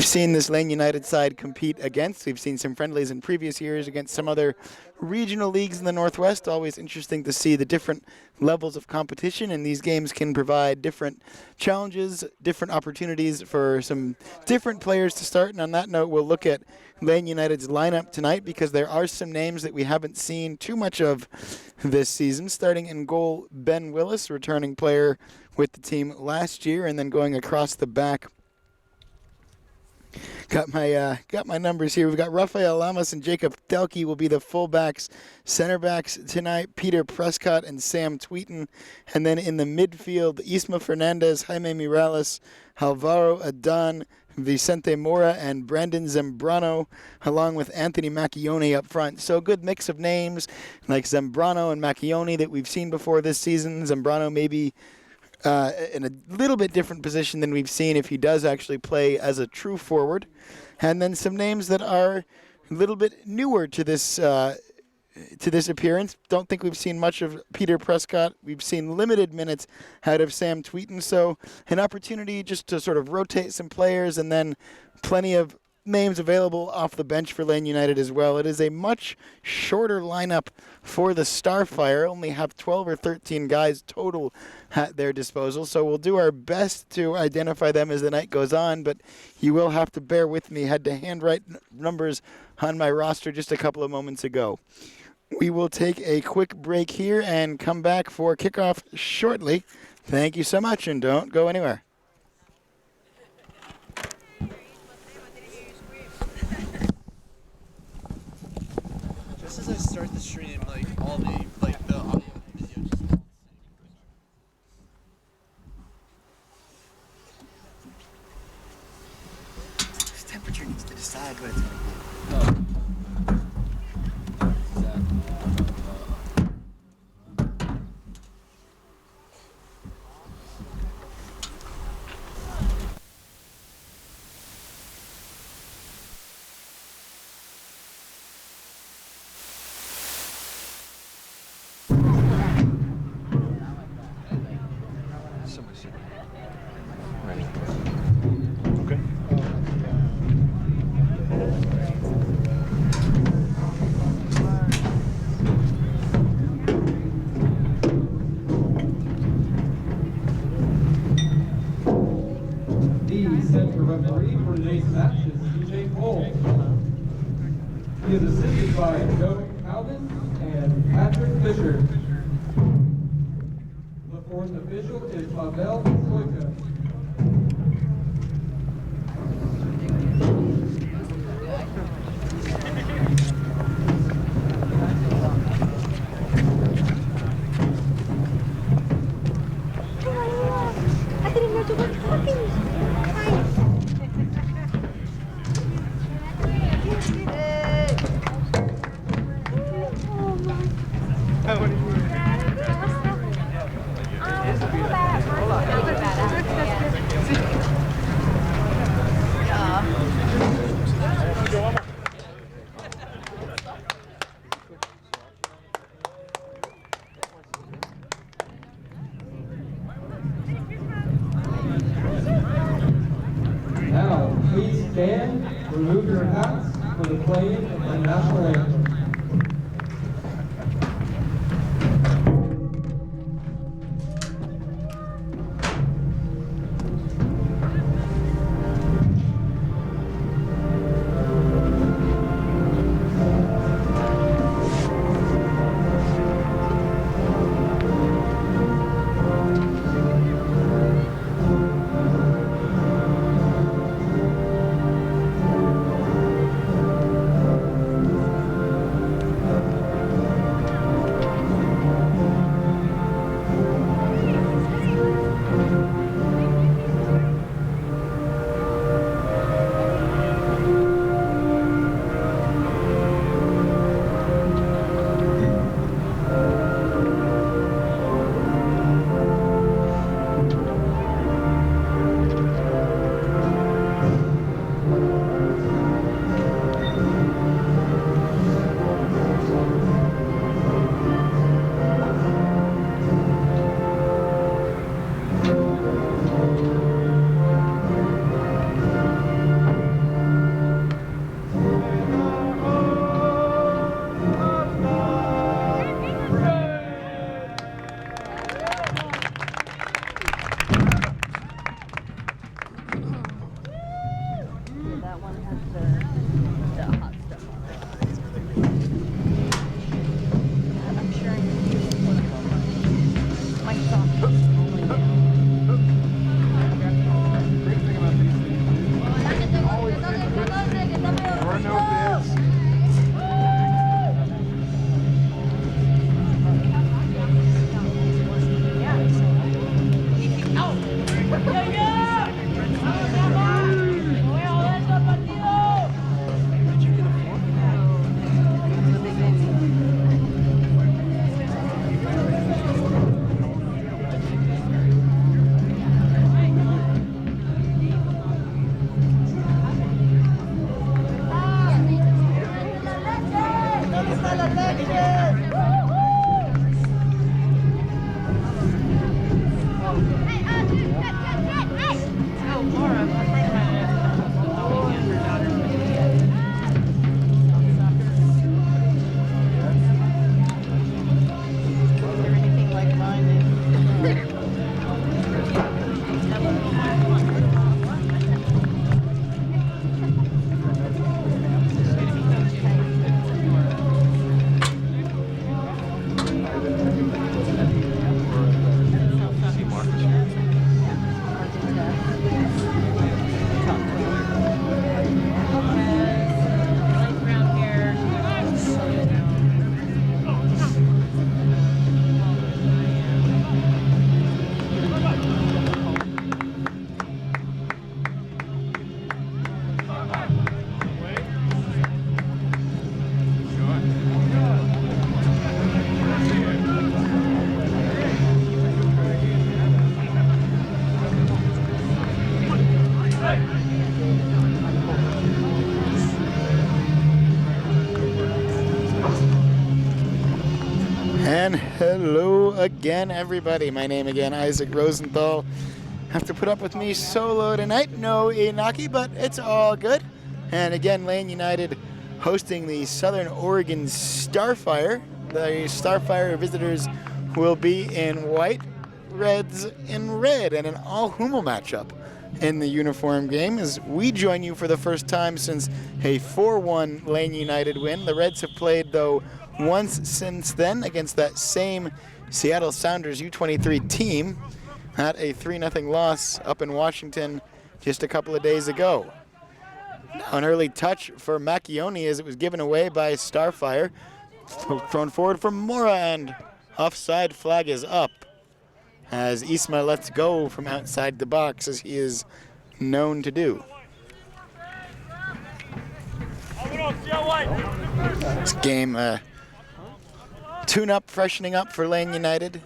we've seen this Lane United side compete against. We've seen some friendlies in previous years against some other regional leagues in the Northwest. Always interesting to see the different levels of competition, and these games can provide different challenges, different opportunities for some different players to start. And on that note, we'll look at Lane United's lineup tonight because there are some names that we haven't seen too much of this season. Starting in goal, Ben Willis, returning player with the team last year, and then going across the back. Got my numbers here. We've got Rafael Lamas and Jacob Delkey will be the fullbacks, center backs tonight. Peter Prescott and Sam Tweeton, and then in the midfield, Isma Fernandez, Jaime Morales, Alvaro Adan, Vicente Mora, and Brandon Zambrano, along with Anthony Macchione up front. So a good mix of names like Zambrano and Macchione that we've seen before this season. Zambrano maybe in a little bit different position than we've seen if he does actually play as a true forward. And then some names that are a little bit newer to this appearance. Don't think we've seen much of Peter Prescott. We've seen limited minutes out of Sam Tweeton. So an opportunity just to sort of rotate some players, and then plenty of names available off the bench for Lane United as well. It is a much shorter lineup for the Starphire. Only have 12 or 13 guys total at their disposal, so we'll do our best to identify them as the night goes on, but you will have to bear with me. Had to handwrite numbers on my roster just a couple of moments ago. We will take a quick break here and come back for kickoff shortly. Thank you so much, and don't go anywhere. As I start the stream, like all the the audio and video just This temperature needs to decide what it's going to be. He is assisted by Joe Calvin and Patrick Fisher. The fourth official is Pavel Stoika. I didn't know you were talking. Now, please stand, remove your hats for the playing of the national anthem. the hot stuff on it. I'm sure I can do one of them. My soft is falling down. Great thing about these things is always there are no bids. And hello again, everybody. My name again, Isaac Rosenthal. Have to put up with me solo tonight. No Inaki, but it's all good. And again, Lane United hosting the Southern Oregon Starphire. The Starphire visitors will be in white, Reds in red, and an all-Hummel matchup in the uniform game as we join you for the first time since a 4-1 Lane United win. The Reds have played, though, once since then against that same Seattle Sounders U23 team at a 3-0 loss up in Washington just a couple of days ago. Now an early touch for Macchione as it was given away by Starphire. Thrown forward for Mora, and offside flag is up as Isma lets go from outside the box as he is known to do. This game tune-up, freshening up for Lane United.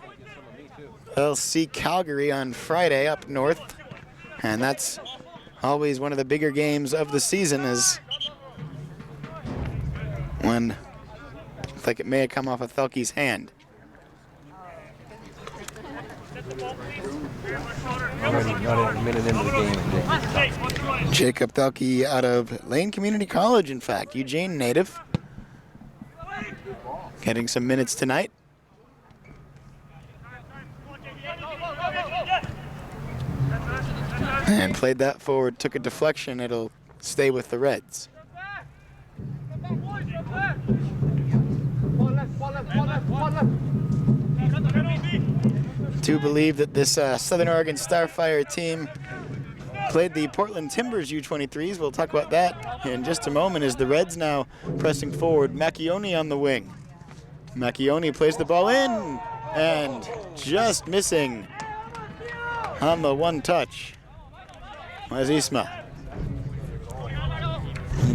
They'll see Calgary on Friday up north, and that's always one of the bigger games of the season, is when it's like it may have come off of Thelke's hand. Already not a minute into the game. Jacob Thelke out of Lane Community College, in fact, Eugene native. Getting some minutes tonight. And played that forward, took a deflection, it'll stay with the Reds. Do believe that this Southern Oregon Starphire team played the Portland Timbers U23s. We'll talk about that in just a moment as the Reds now pressing forward. Macchione on the wing. Macchione plays the ball in and just missing on the one touch was Isma.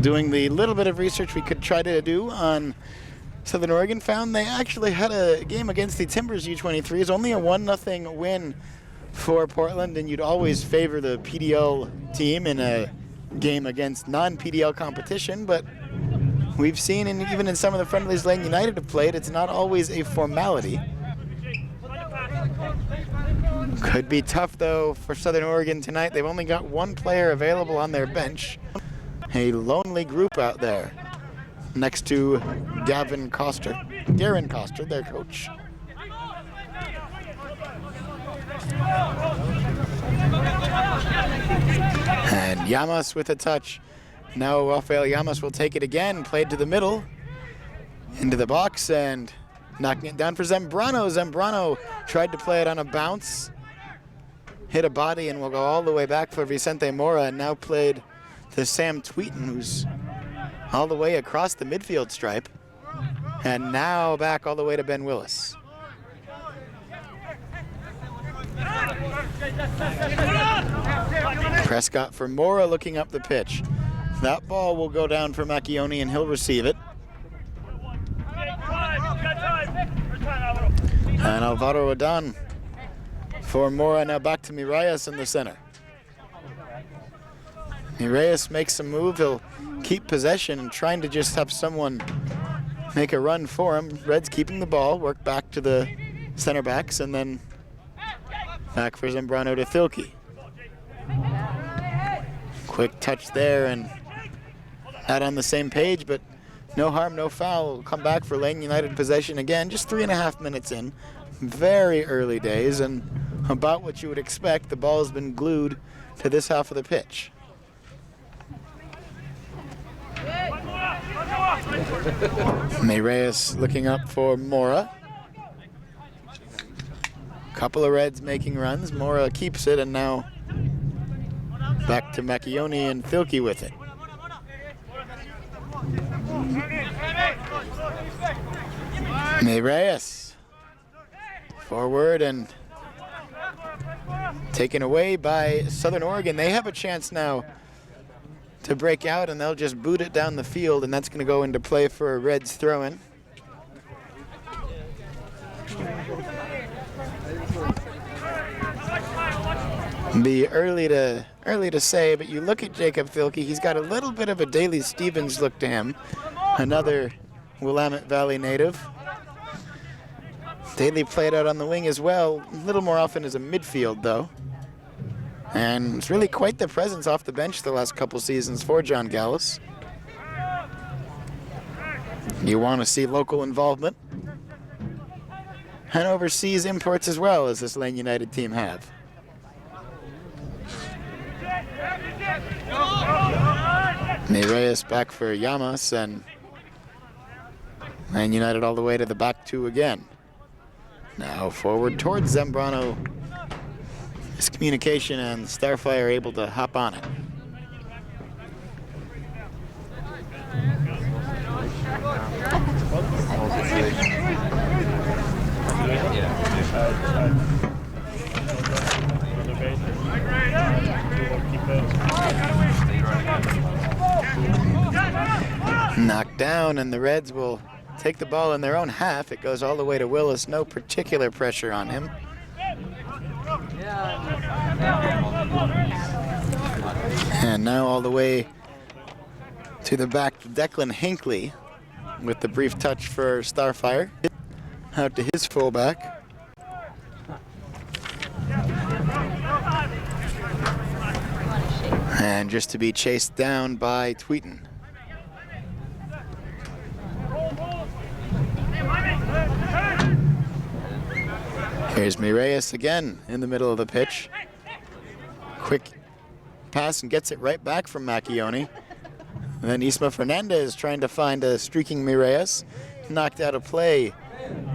Doing the little bit of research we could try to do on Southern Oregon, found they actually had a game against the Timbers U23s, only a 1-0 win for Portland, and you'd always favor the PDL team in a game against non-PDL competition, but we've seen, and even in some of the friendlies Lane United have played, it's not always a formality. Could be tough, though, for Southern Oregon tonight. They've only got one player available on their bench. A lonely group out there next to Darren Coster, their coach. And Llamas with a touch Now Rafael Llamas will take it again, played to the middle, into the box, and knocking it down for Zambrano. Zambrano tried to play it on a bounce, hit a body, and will go all the way back for Vicente Mora, and now played to Sam Tweeten, who's all the way across the midfield stripe, and now back all the way to Ben Willis. Prescott for Mora looking up the pitch. That ball will go down for Macchione, and he'll receive it. And Alvaro Adan for Mora, now back to Miralles in the center. Miralles makes a move, he'll keep possession and trying to just have someone make a run for him. Reds keeping the ball, work back to the center backs, and then back for Zambrano to Thilke. Quick touch there, and not on the same page, but no harm, no foul. We'll come back for Lane United possession again, just 3.5 minutes in. Very early days, and about what you would expect, the ball has been glued to this half of the pitch. Miralles looking up for Mora. Couple of Reds making runs. Mora keeps it, and now back to Macchione and Thilke with it. Miralles forward and taken away by Southern Oregon. They have a chance now to break out, and they'll just boot it down the field, and that's going to go into play for a Reds throw-in. Be early to say, but you look at Jacob Thilke, he's got a little bit of a Daley Stevens look to him, another Willamette Valley native. Daley played out on the wing as well, a little more often as a midfield though. And it's really quite the presence off the bench the last couple seasons for John Gallus. You want to see local involvement and overseas imports as well, as this Lane United team have. Miralles back for Llamas, and Lane United all the way to the back two again. Now forward towards Zambrano. Miscommunication, and Starphire able to hop on it. Knocked down, and the Reds will take the ball in their own half. It goes all the way to Willis. No particular pressure on him. And now all the way to the back, Declan Hinckley with the brief touch for Starphire. Out to his fullback. And just to be chased down by Tweeten. Here's Miralles again in the middle of the pitch. Quick pass and gets it right back from Macchione. And then Isma Fernandez trying to find a streaking Miralles. Knocked out of play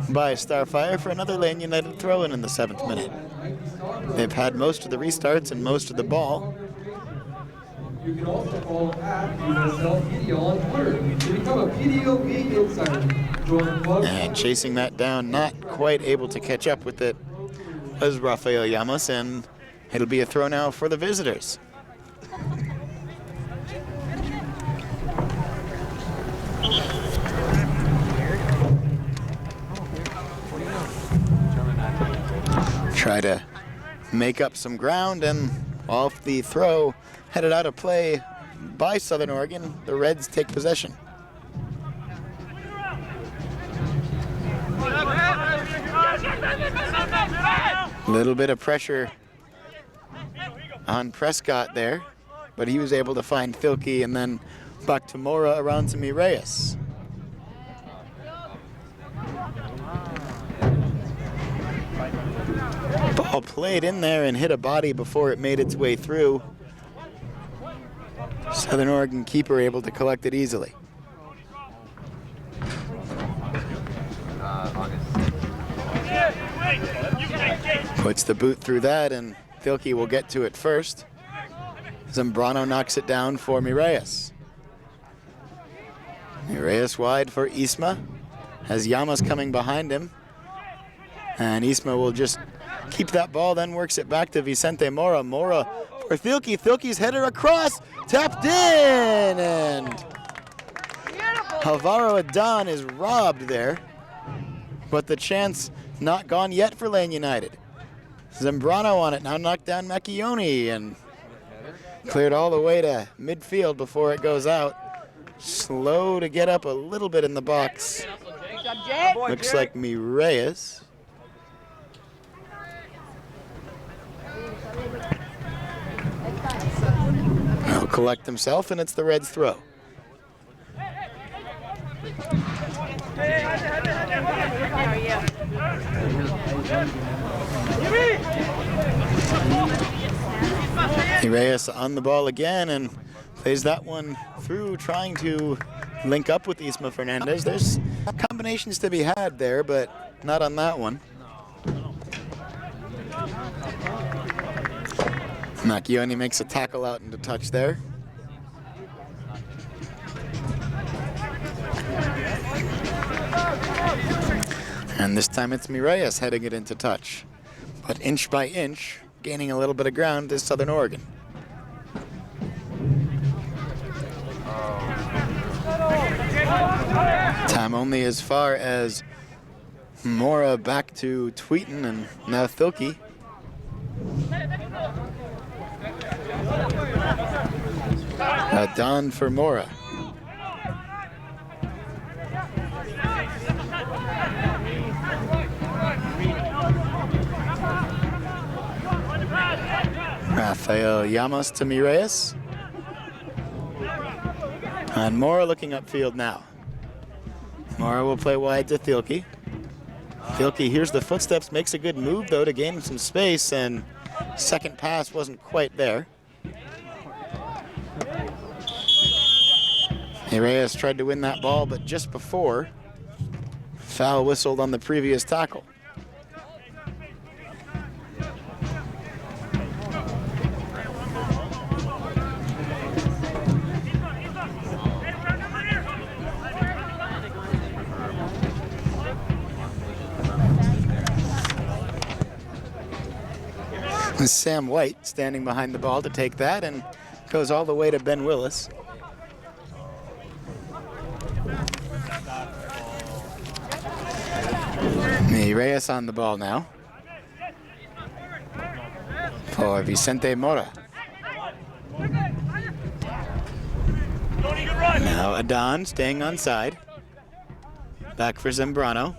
by Starphire for another Lane United throw-in in the 7th minute. They've had most of the restarts and most of the ball. You can also follow @USLPDO on Twitter to become a PDO League insider. Join the club. And chasing that down, not quite able to catch up with it, was Rafael Llamas, and it'll be a throw now for the visitors. Try to make up some ground, and off the throw, headed out of play by Southern Oregon, the Reds take possession. A little bit of pressure on Prescott there, but he was able to find Thilke, and then back to Mora around to Miralles. Ball played in there and hit a body before it made its way through. Southern Oregon keeper able to collect it easily. Puts the boot through that, and Thielke will get to it first. Zambrano knocks it down for Mireas. Mireas wide for Isma, as Llamas coming behind him. And Isma will just keep that ball, then works it back to Vicente Mora. Mora for Thielke. Thielke's header across, tapped in, and Alvaro Adan is robbed there. But the chance not gone yet for Lane United. Zambrano on it, now knocked down Macchione and cleared all the way to midfield before it goes out. Slow to get up a little bit in the box. Looks like Mireas. He'll collect himself, and it's the Reds' throw. Mireas on the ball again and plays that one through, trying to link up with Isma Fernandez. There's combinations to be had there, but not on that one. Macchione makes a tackle out into touch there. And this time it's Mireas heading it into touch. But inch by inch, gaining a little bit of ground is Southern Oregon. Time only as far as Mora back to Tweeten and now Thielke. Don for Mora. Rafael Llamas to Mireas. And Mora looking upfield now. Mora will play wide to Thielke. Thielke hears the footsteps, makes a good move though to gain some space, and second pass wasn't quite there. Mireas tried to win that ball, but just before, foul whistled on the previous tackle. Sam White standing behind the ball to take that, and goes all the way to Ben Willis. Mireas on the ball now for Vicente Mora. Now Adan staying on side. Back for Zambrano.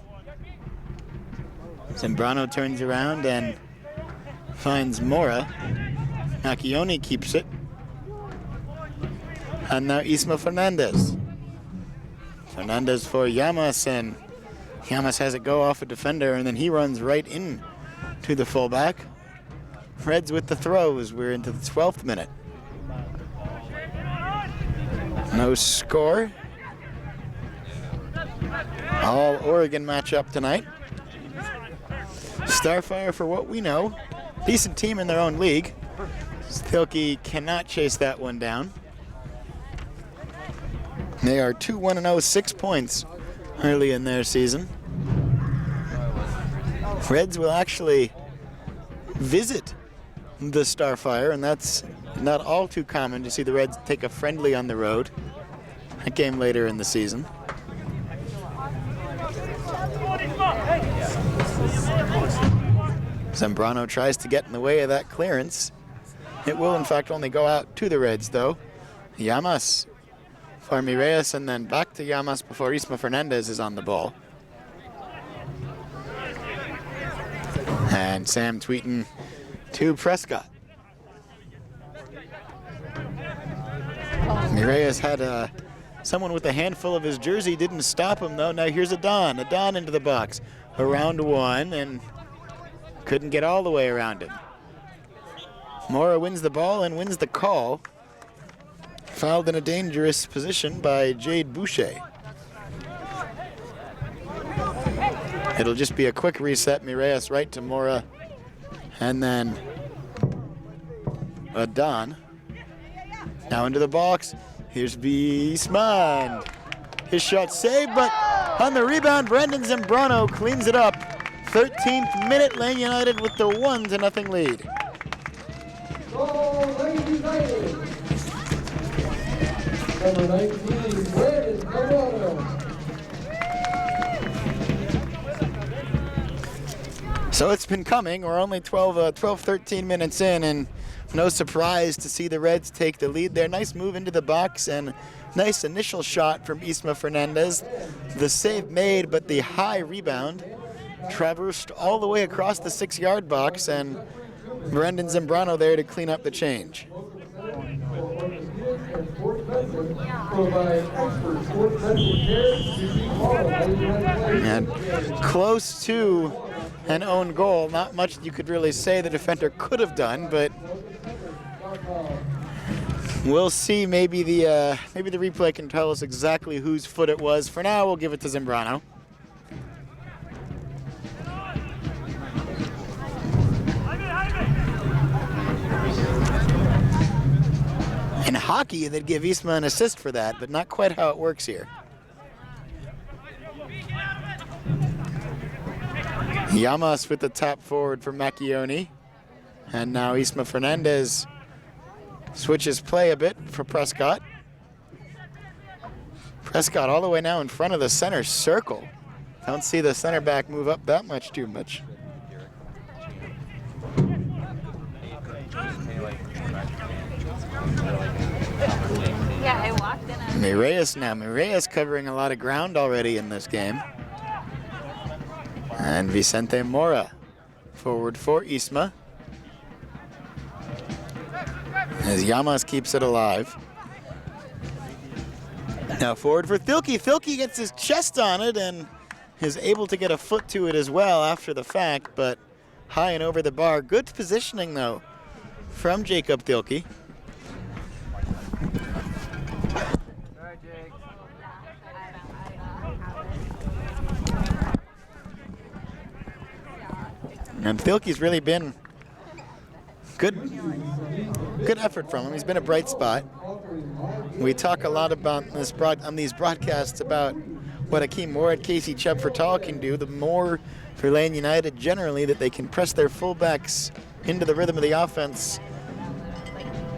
Zambrano turns around and finds Mora. Macchione keeps it. And now Isma Fernandez. Fernandez for Llamas, and Llamas has it go off a defender, and then he runs right in to the fullback. Reds with the throws. We're into the 12th minute. No score. All Oregon matchup tonight. Starphire, for what we know, decent team in their own league. Thielke cannot chase that one down. They are 2-1-0, 6 points early in their season. Reds will actually visit the Starphire, and that's not all too common to see the Reds take a friendly on the road. A game later in the season. Zambrano tries to get in the way of that clearance. It will, in fact, only go out to the Reds, though. Llamas for Mireas, and then back to Llamas before Isma Fernandez is on the ball. And Sam Tweeten to Prescott. Mireas had someone with a handful of his jersey, didn't stop him though. Now here's Adan into the box. Around one, and couldn't get all the way around him. Mora wins the ball and wins the call. Fouled in a dangerous position by Jade Boucher. It'll just be a quick reset. Mireas right to Mora. And then Adon. Now into the box. Here's Wiesman. His shot saved, but on the rebound, Brendan Zambrano cleans it up. 13th minute, Lane United with the 1-0 lead. Go Lane United. Number 19, Brandon Zambrano. So it's been coming. We're only 13 minutes in, and no surprise to see the Reds take the lead there. Nice move into the box and nice initial shot from Isma Fernandez. The save made, but the high rebound traversed all the way across the 6-yard box, and Brendan Zambrano there to clean up the change. And close to an own goal. Not much you could really say the defender could have done, but we'll see. Maybe the replay can tell us exactly whose foot it was. For now, we'll give it to Zambrano. In hockey, they'd give Isma an assist for that, but not quite how it works here. Llamas with the tap forward for Macchione. And now Isma Fernandez switches play a bit for Prescott. Prescott all the way now in front of the center circle. Don't see the center back move up that much too much. Yeah, I walked in. Mireas now. Mireas covering a lot of ground already in this game. And Vicente Mora forward for Isma. As Llamas keeps it alive. Now forward for Thielke. Thielke gets his chest on it and is able to get a foot to it as well after the fact, but high and over the bar. Good positioning though from Jacob Thielke. And Thielke's really been good effort from him. He's been a bright spot. We talk a lot about on these broadcasts about what Akeem Moore and Casey Chubb-Fertal can do. The more for Lane United generally that they can press their fullbacks into the rhythm of the offense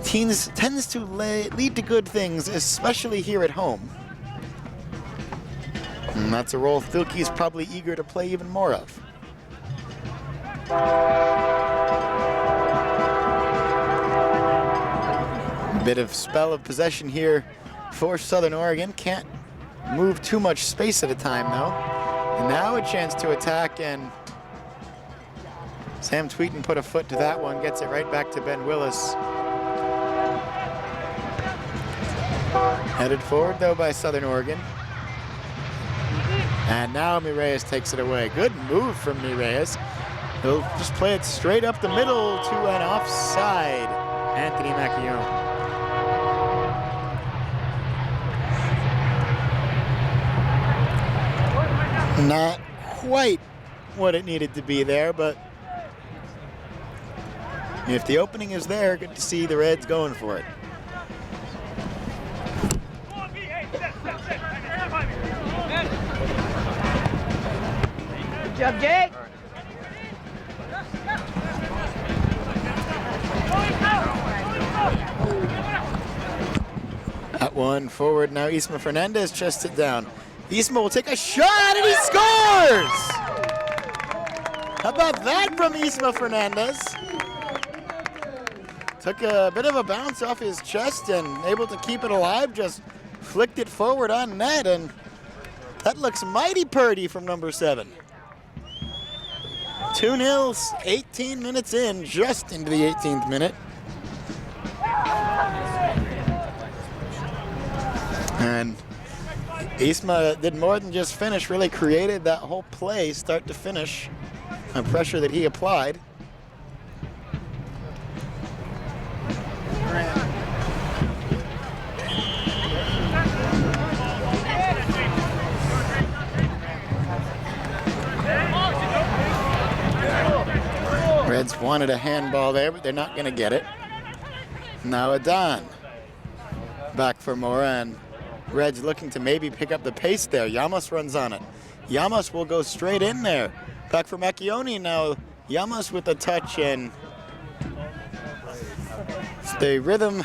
tends to lead to good things, especially here at home. And that's a role Thielke's probably eager to play even more of. A bit of spell of possession here for Southern Oregon. Can't move too much space at a time though. And now a chance to attack, and Sam Tweeten put a foot to that one, gets it right back to Ben Willis. Headed forward though by Southern Oregon. And now Mireas takes it away. Good move from Mireas. He'll just play it straight up the middle to an offside Anthony Macchione. Not quite what it needed to be there, but if the opening is there, good to see the Reds going for it. Good job, Jake. That one forward now. Isma Fernandez chests it down. Isma will take a shot and he scores! How about that from Isma Fernandez? Took a bit of a bounce off his chest and able to keep it alive, just flicked it forward on net, and that looks mighty purty from number 7. 2-0, 18 minutes in, just into the 18th minute. And Isma did more than just finish, really created that whole play, start to finish, on pressure that he applied. wanted a handball there, but they're not going to get it. Now Adan. Back for Mora, and Reds looking to maybe pick up the pace there. Llamas runs on it. Llamas will go straight in there. Back for Macchioni now. Llamas with a touch, and the rhythm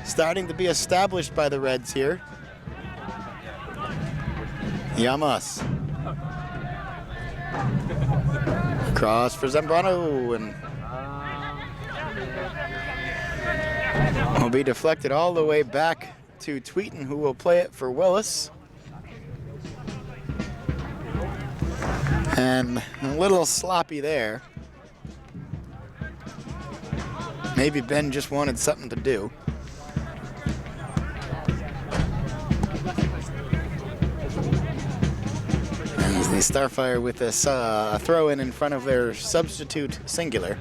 starting to be established by the Reds here. Llamas. Cross for Zambrano, and will be deflected all the way back to Tweeten, who will play it for Willis. And a little sloppy there. Maybe Ben just wanted something to do. And the Starphire with a throw in front of their substitute singular.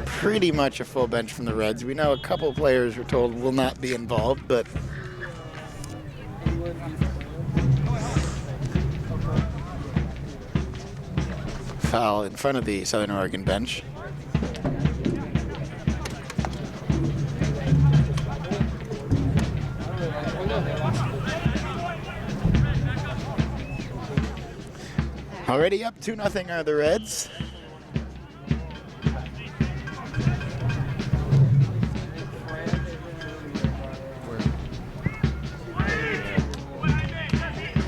Pretty much a full bench from the Reds. We know a couple players we're told will not be involved, but foul in front of the Southern Oregon bench. Already up 2-0 are the Reds.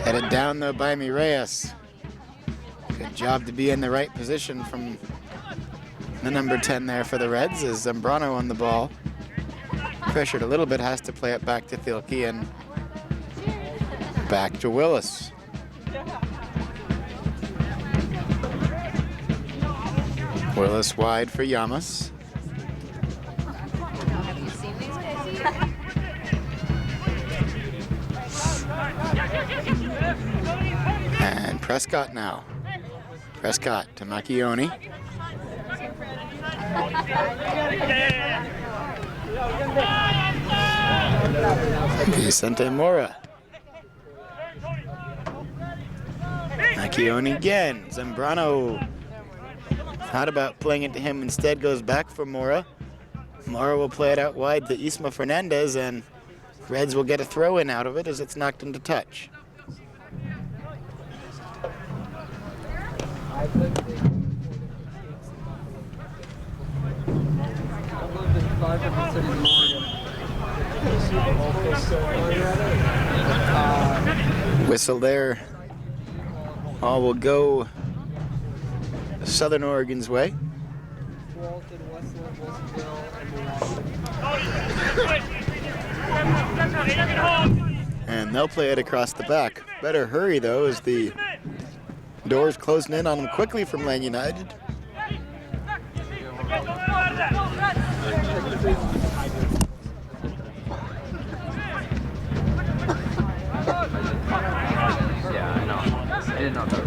Headed down though by Mireas. Good job to be in the right position from the number 10 there for the Reds as Zambrano on the ball. Pressured a little bit, has to play it back to Thielke and back to Willis. Willis wide for Llamas. Have you seen these guys? And Prescott now. Prescott to Macchioni. Vicente Mora. Macchioni again. Zambrano. Thought about playing it to him, instead goes back for Mora. Mora will play it out wide to Isma Fernandez, and Reds will get a throw in out of it as it's knocked into touch. Whistle there. All will go Southern Oregon's way. And they'll play it across the back. Better hurry though, as the doors closing in on them quickly from Lane United. Yeah, I know. I didn't know that.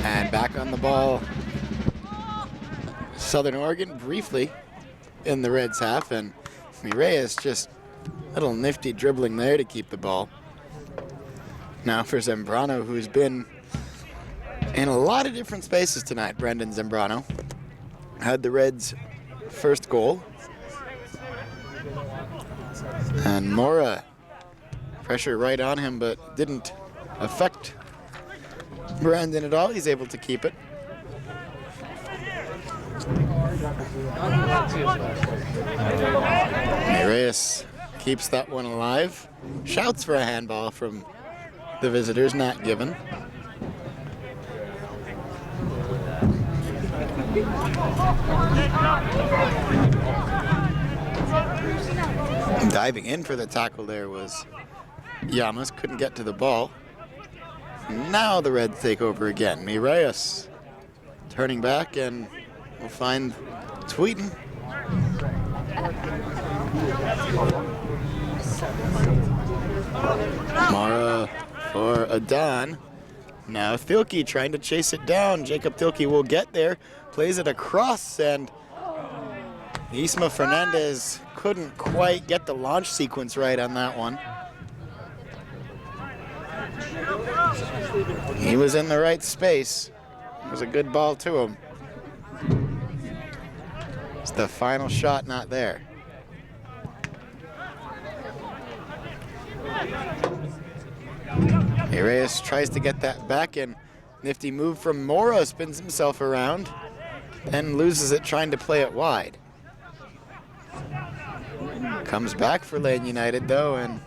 And back on the ball, Southern Oregon briefly in the Reds half, and Mireas just a little nifty dribbling there to keep the ball. Now for Zambrano, who's been in a lot of different spaces tonight. Brendan Zambrano had the Reds' first goal. And Mora, pressure right on him, but didn't affect Brandon at all. He's able to keep it. Mireas keeps that one alive. Shouts for a handball from the visitors, not given. Diving in for the tackle there was Llamas, couldn't get to the ball. Now the Reds take over again. Mireas turning back, and we'll find Tweeten. Mara for Adan. Now Thielke trying to chase it down. Jacob Thielke will get there, plays it across, and Isma Fernandez couldn't quite get the launch sequence right on that one. He was in the right space. It was a good ball to him. It's the final shot not there. Reyes tries to get that back, and nifty move from Mora, spins himself around and loses it trying to play it wide. Comes back for Lane United though, and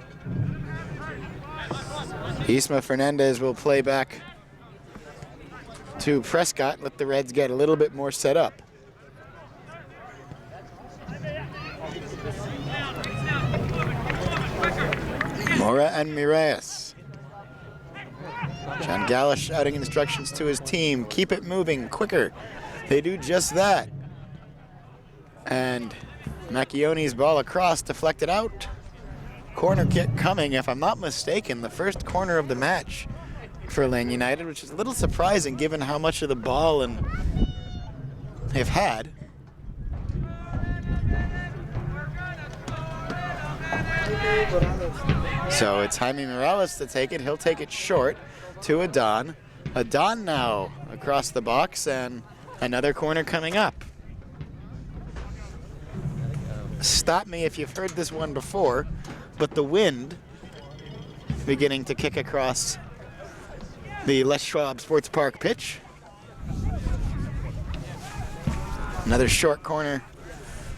Isma Fernandez will play back to Prescott, let the Reds get a little bit more set up. Mora and Mireas. John Gala shouting instructions to his team, keep it moving, quicker. They do just that. And Macchione's ball across, deflected out. Corner kick coming, if I'm not mistaken, the first corner of the match for Lane United, which is a little surprising given how much of the ball and they've had. So it's Jaime Morales to take it. He'll take it short to Adon. Adon now across the box, and another corner coming up. Stop me if you've heard this one before, but the wind beginning to kick across the Les Schwab Sports Park pitch. Another short corner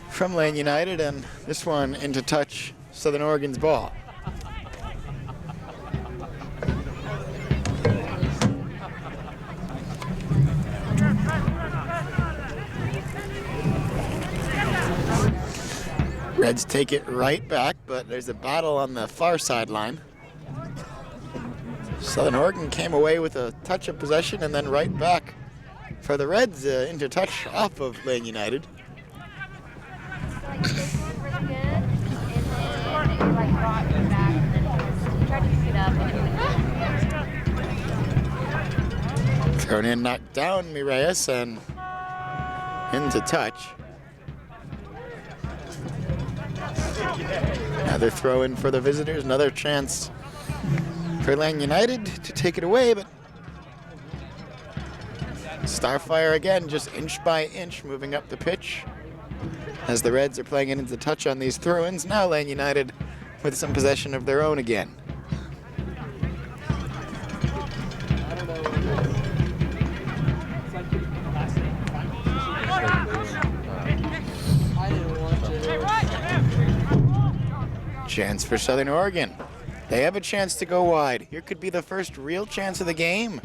from Lane United, and this one into touch, Southern Oregon's ball. Reds take it right back, but there's a battle on the far sideline. Southern Oregon came away with a touch of possession and then right back for the Reds into touch off of Lane United. Thrown in, knocked down Mireas and into touch. Another throw in for the visitors, another chance for Lane United to take it away, but Starphire again, just inch by inch moving up the pitch as the Reds are playing it into touch on these throw-ins. Now Lane United with some possession of their own again. Chance for Southern Oregon. They have a chance to go wide. Here could be the first real chance of the game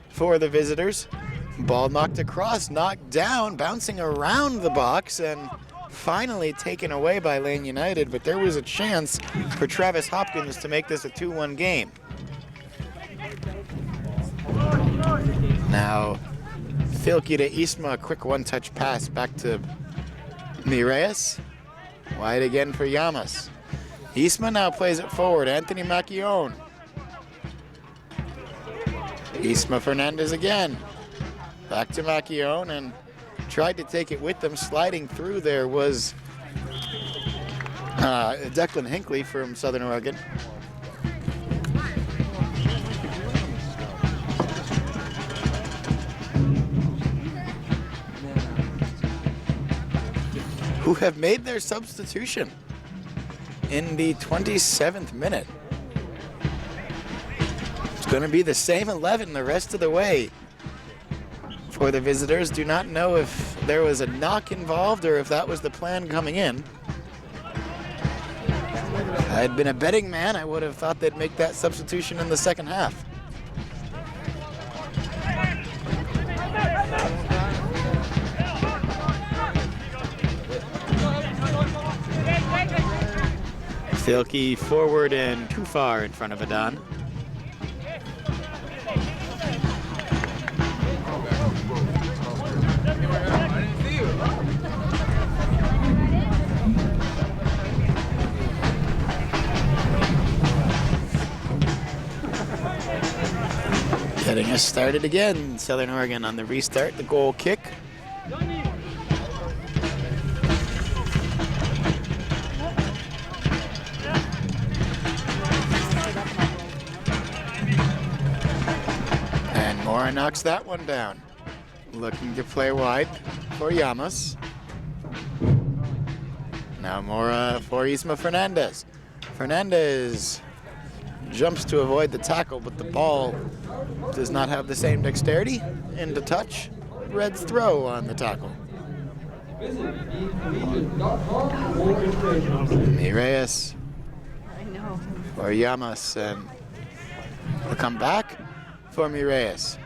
for the visitors. Ball knocked across, knocked down, bouncing around the box, and finally taken away by Lane United. But there was a chance for Travis Hopkins to make this a 2-1 game. Now, Filke to Isma, a quick one-touch pass back to Mireas. Wide again for Llamas. Isma now plays it forward. Anthony Macchione. Isma Fernandez again. Back to Macchione and tried to take it with them. Sliding through there was Declan Hinckley from Southern Oregon. Who have made their substitution in the 27th minute. It's going to be the same 11 the rest of the way for the visitors. Do not know if there was a knock involved or if that was the plan coming in. If I had been a betting man, I would have thought they'd make that substitution in the second half. Filke forward and too far in front of Adon. Getting us started again, Southern Oregon on the restart, the goal kick. Mora knocks that one down. Looking to play wide for Llamas. Now Mora for Isma Fernandez. Fernandez jumps to avoid the tackle, but the ball does not have the same dexterity into touch. Reds throw on the tackle. Reyes for Llamas, and the comeback for Reyes.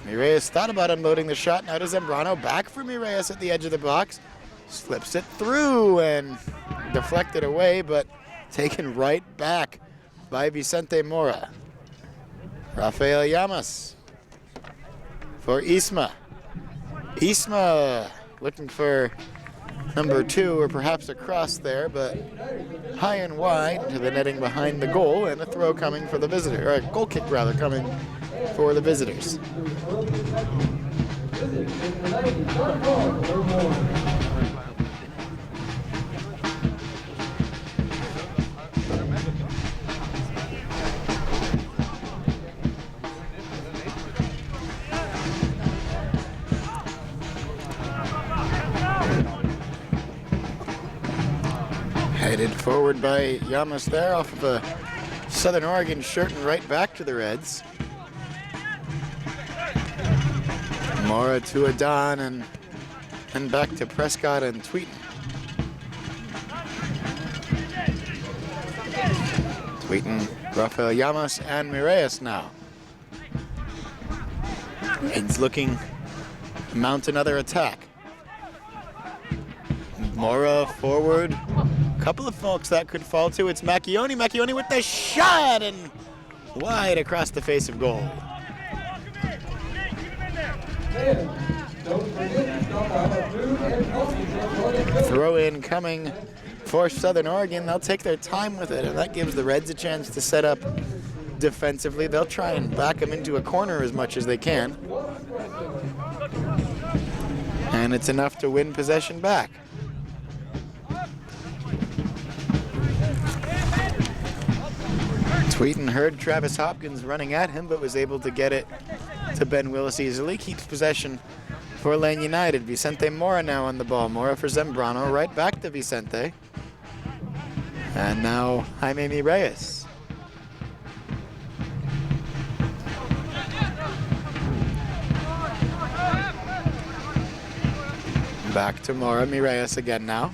Reyes thought about unloading the shot. Now to Zambrano, back for Reyes at the edge of the box. Slips it through and deflected away, but taken right back by Vicente Mora. Rafael Llamas for Isma. Isma looking for number 2, or perhaps a cross there, but high and wide to the netting behind the goal, and a throw coming for the visitor, or a goal kick rather coming for the visitors. Headed forward by Llamas there off of a Southern Oregon shirt and right back to the Reds. Mora to Adon and back to Prescott and Tweeten. Tweeten, Rafael Llamas, and Reyes now. Reds looking to mount another attack. Mora forward. Couple of folks that could fall to. It's Macchione. Macchione with the shot and wide across the face of goal. Throw in coming for Southern Oregon. They'll take their time with it, and that gives the Reds a chance to set up defensively. They'll try and back them into a corner as much as they can. And it's enough to win possession back. Tweeten heard Travis Hopkins running at him, but was able to get it to Ben Willis easily. Keeps possession for Lane United. Vicente Mora now on the ball. Mora for Zambrano, right back to Vicente. And now Jaime Reyes. Back to Mora, Reyes again now.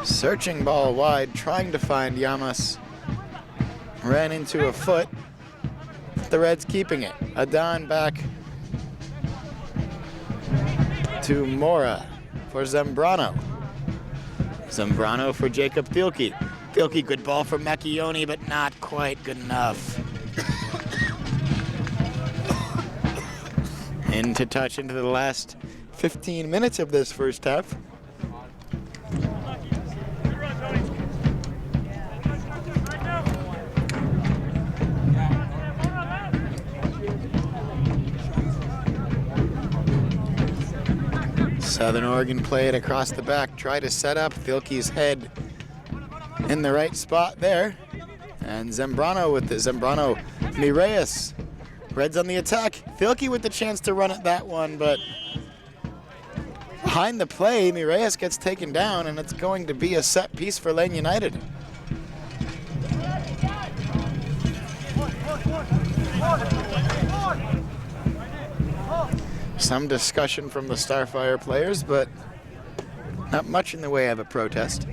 Searching ball wide, trying to find Llamas. Ran into a foot. The Reds keeping it. Adon back to Mora for Zambrano. Zambrano for Jacob Thielke. Thielke, good ball from Macchione, but not quite good enough. Into touch into the last 15 minutes of this first half. Southern Oregon played across the back, try to set up Thielke's head in the right spot there. And Zambrano with the Zambrano, Reyes. Reds on the attack. Thielke with the chance to run at that one, but behind the play, Reyes gets taken down, and it's going to be a set piece for Lane United. Some discussion from the Starphire players, but not much in the way of a protest.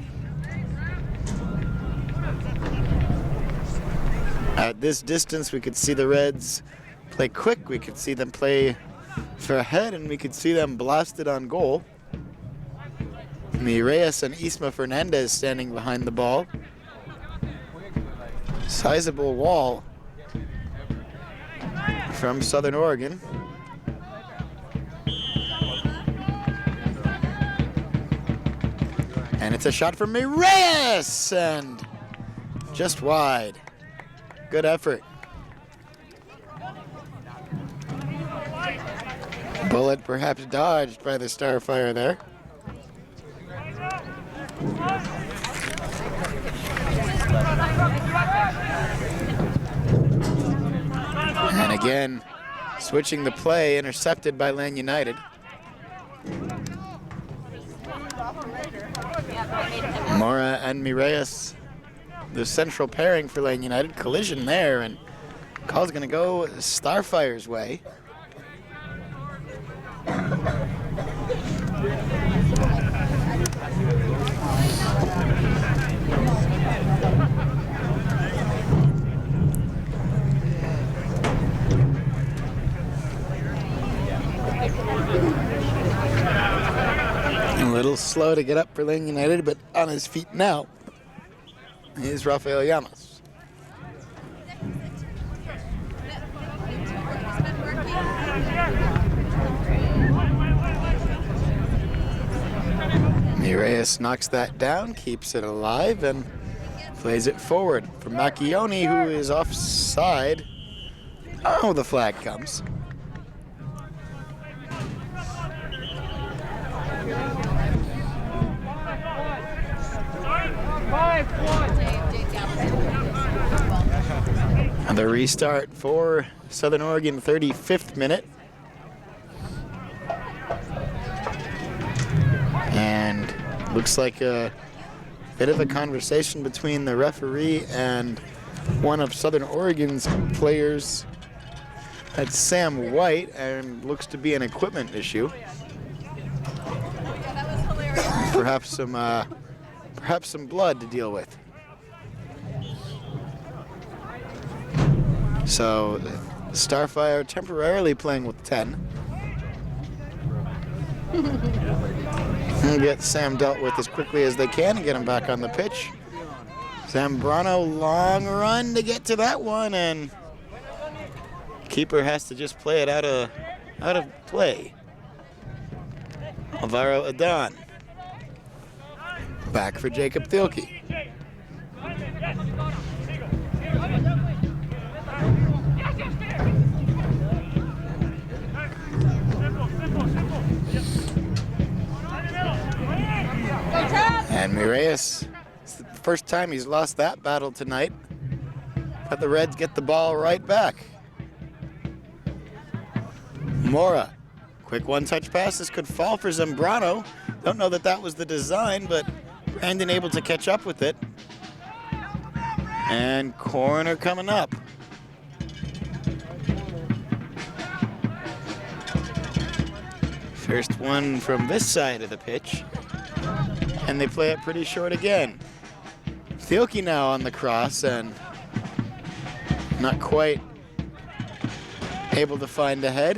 At this distance, we could see the Reds play quick. We could see them play for a head, and we could see them blasted on goal. Reyes and Isma Fernandez standing behind the ball. Sizable wall from Southern Oregon. And it's a shot from Reyes, and just wide. Good effort. Bullet perhaps dodged by the Starphire there. Again, switching the play, intercepted by Land United. Mora and Mireas, the central pairing for Land United. Collision there, and call's gonna go Starfire's way. A little slow to get up for Land United, but on his feet now is Rafael Llamas. Mireas knocks that down, keeps it alive, and plays it forward for Macchioni, who is offside. Oh, the flag comes. And the restart for Southern Oregon, 35th minute. And looks like a bit of a conversation between the referee and one of Southern Oregon's players. That's Sam White, and looks to be an equipment issue. Perhaps some blood to deal with. So Starfire temporarily playing with 10. And get Sam dealt with as quickly as they can and get him back on the pitch. Zambrano, long run to get to that one, and keeper has to just play it out of play. Alvaro Adan. Back for Jacob Thielke. And Mireas, it's the first time he's lost that battle tonight. But the Reds get the ball right back. Mora, quick one-touch pass. This could fall for Zambrano. Don't know that was the design, but Brandon able to catch up with it. And corner coming up. First one from this side of the pitch. And they play it pretty short again. Thielke now on the cross, and not quite able to find a head.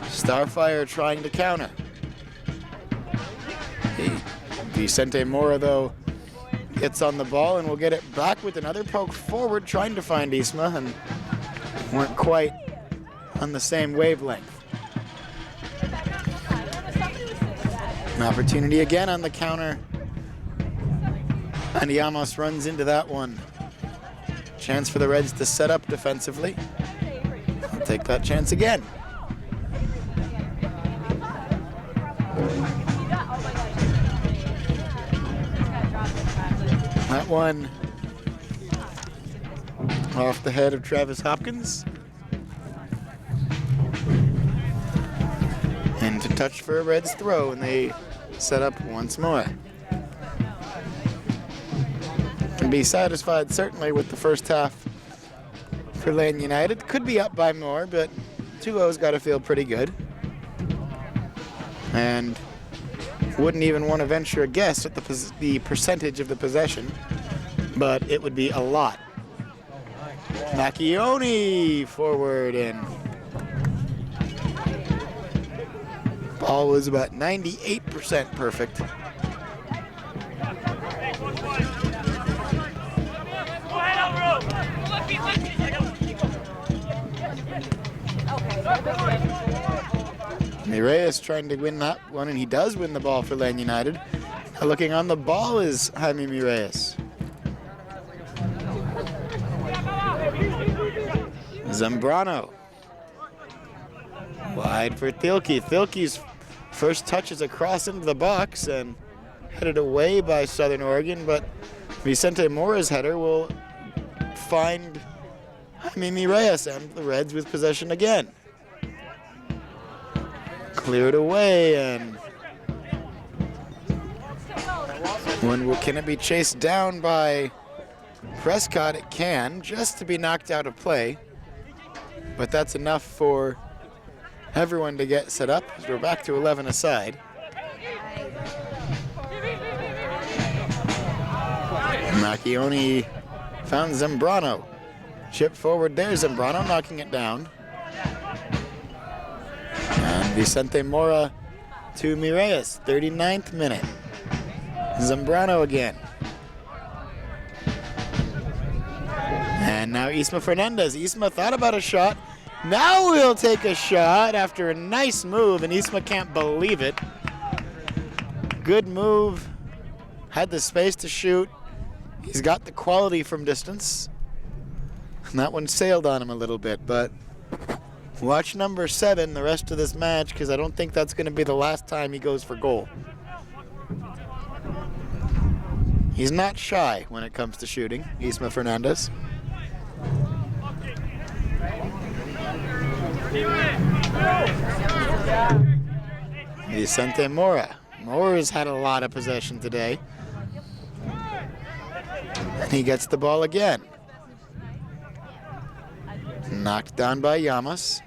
Starfire trying to counter. Vicente Mora, though, gets on the ball and will get it back with another poke forward, trying to find Isma, and weren't quite on the same wavelength. An opportunity again on the counter. And Llamas runs into that one. Chance for the Reds to set up defensively. I'll take that chance again. That one off the head of Travis Hopkins. And to touch for a Reds throw, and they set up once more. Can be satisfied certainly with the first half for Land United. Could be up by more, but 2-0's got to feel pretty good. And wouldn't even want to venture a guess at the percentage of the possession, but it would be a lot. Macchioni forward, and ball was about 98% perfect. Mireas trying to win that one, and he does win the ball for Land United. Looking on the ball is Jaime Mireas. Zambrano. Wide for Thielke. Thielke's first touch is a cross into the box and headed away by Southern Oregon, but Vicente Mora's header will find Jaime Reyes and the Reds with possession again. Cleared away, and can it be chased down by Prescott? It can, just to be knocked out of play. But that's enough for everyone to get set up, as we're back to 11 aside. Macchione found Zambrano. Chip forward there, Zambrano knocking it down. And Vicente Mora to Mireyes, 39th minute. Zambrano again. And now Isma Fernandez. Isma thought about a shot. Now he'll take a shot after a nice move, and Isma can't believe it. Good move. Had the space to shoot. He's got the quality from distance. And that one sailed on him a little bit, but watch number 7 the rest of this match, because I don't think that's going to be the last time he goes for goal. He's not shy when it comes to shooting, Isma Fernandez. Vicente Mora. Mora's had a lot of possession today. And he gets the ball again. Knocked down by Llamas.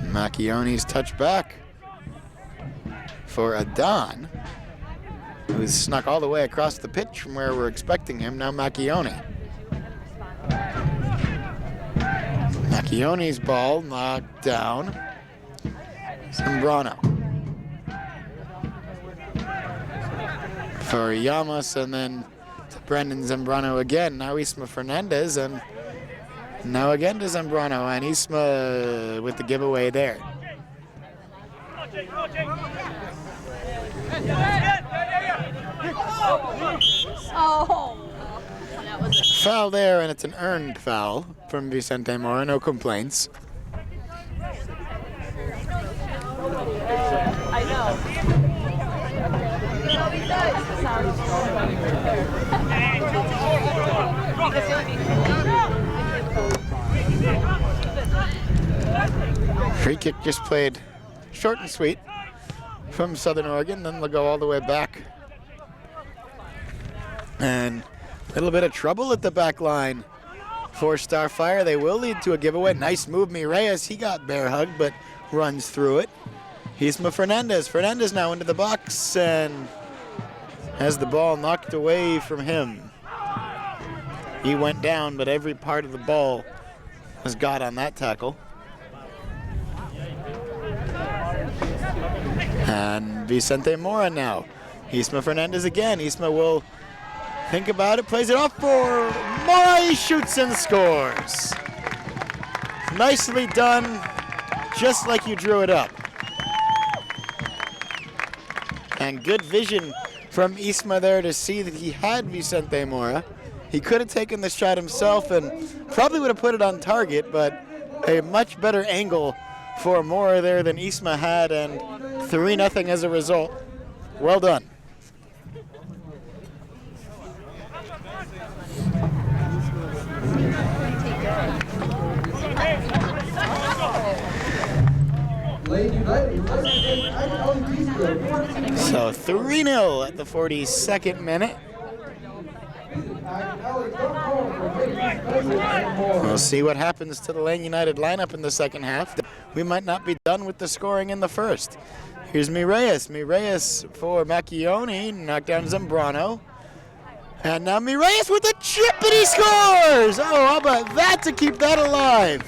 Macchione's touch back for Adan, who's snuck all the way across the pitch from where we're expecting him. Now Macchione. Macchione's ball knocked down. Zambrano. For Llamas, and then to Brendan Zambrano again. Now Isma Fernandez, and now again to Zambrano, and Isma with the giveaway there. Oh, that was Foul there, and it's an earned foul from Vicente Mora. No complaints. I know. Free kick just played short and sweet from Southern Oregon. Then they'll go all the way back. And a little bit of trouble at the back line for Starphire. They will lead to a giveaway. Nice move, Mireyes. He got bear hugged, but runs through it. Isma Fernandez. Fernandez now into the box and has the ball knocked away from him. He went down, but every part of the ball was got on that tackle. And Vicente Mora now. Isma Fernandez again. Isma will think about it, plays it off for Mora. He shoots and scores. Nicely done, just like you drew it up. And good vision from Isma there to see that he had Vicente Mora. He could have taken the shot himself and probably would have put it on target, but a much better angle for Mora there than Isma had, and 3-0 as a result. Well done. So 3-0 at the 42nd minute. We'll see what happens to the Lane United lineup in the second half. We might not be done with the scoring in the first. Here's Mireyes. Mireyes for Macchione. Knocked down Zambrano. And now Mireyes with a chip, and he scores! Oh, how about that to keep that alive?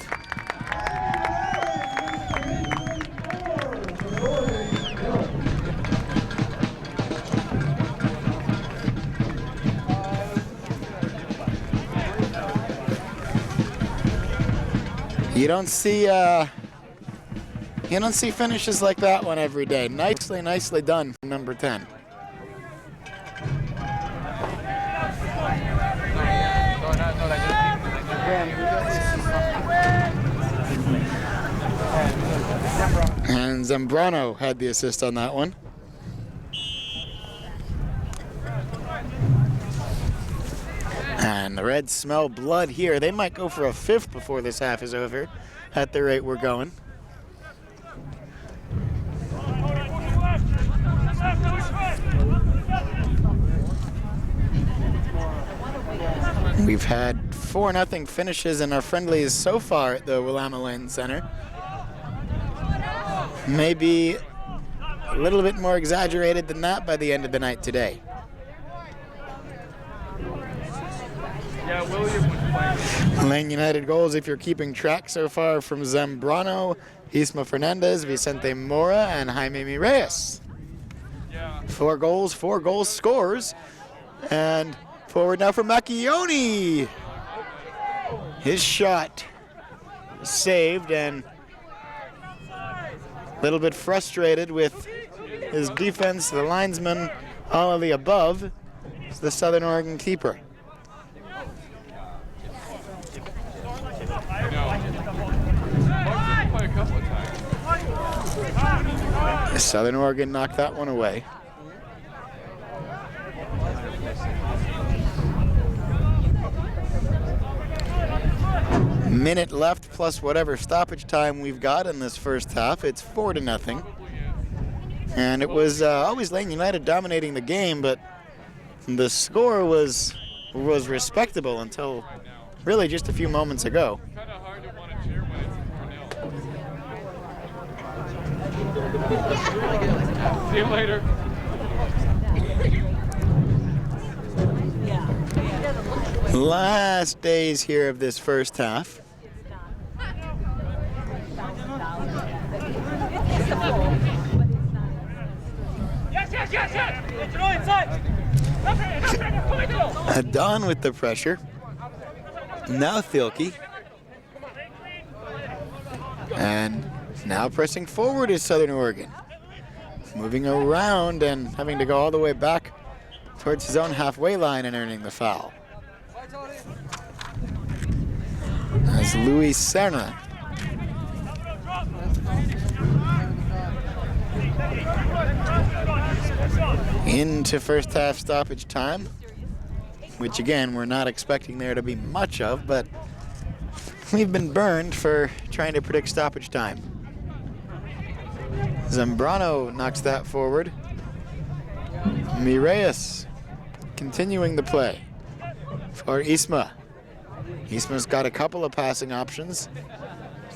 You don't see finishes like that one every day. Nicely done from number 10. And Zambrano had the assist on that one. And And the Reds smell blood here. They might go for a fifth before this half is over at the rate we're going. We've had 4-0 finishes in our friendlies so far at the Willamette Lane Center. Maybe a little bit more exaggerated than that by the end of the night today. Yeah, William was playing. Lane United goals, if you're keeping track so far, from Zambrano, Isma Fernandez, Vicente Mora, and Jaime Mireyes. Yeah. 4 goals scores. And forward now for Macchione. His shot saved, and a little bit frustrated with his defense, the linesman, all of the above. It's the Southern Oregon keeper. Play a couple of times. Southern Oregon knocked that one away. Minute left plus whatever stoppage time we've got in this first half. It's 4-0. And it was always Lane United dominating the game, but the score was respectable until really just a few moments ago. Kind of hard to want to cheer when it's 4-0. See you later. Last days here of this first half. Don with the pressure. Now Thielke. And now pressing forward is Southern Oregon. Moving around and having to go all the way back towards his own halfway line and earning the foul. That's Luis Serna. Into first half stoppage time, which again, we're not expecting there to be much of, but we've been burned for trying to predict stoppage time. Zambrano knocks that forward. Mireyes continuing the play for Isma. Isma's got a couple of passing options.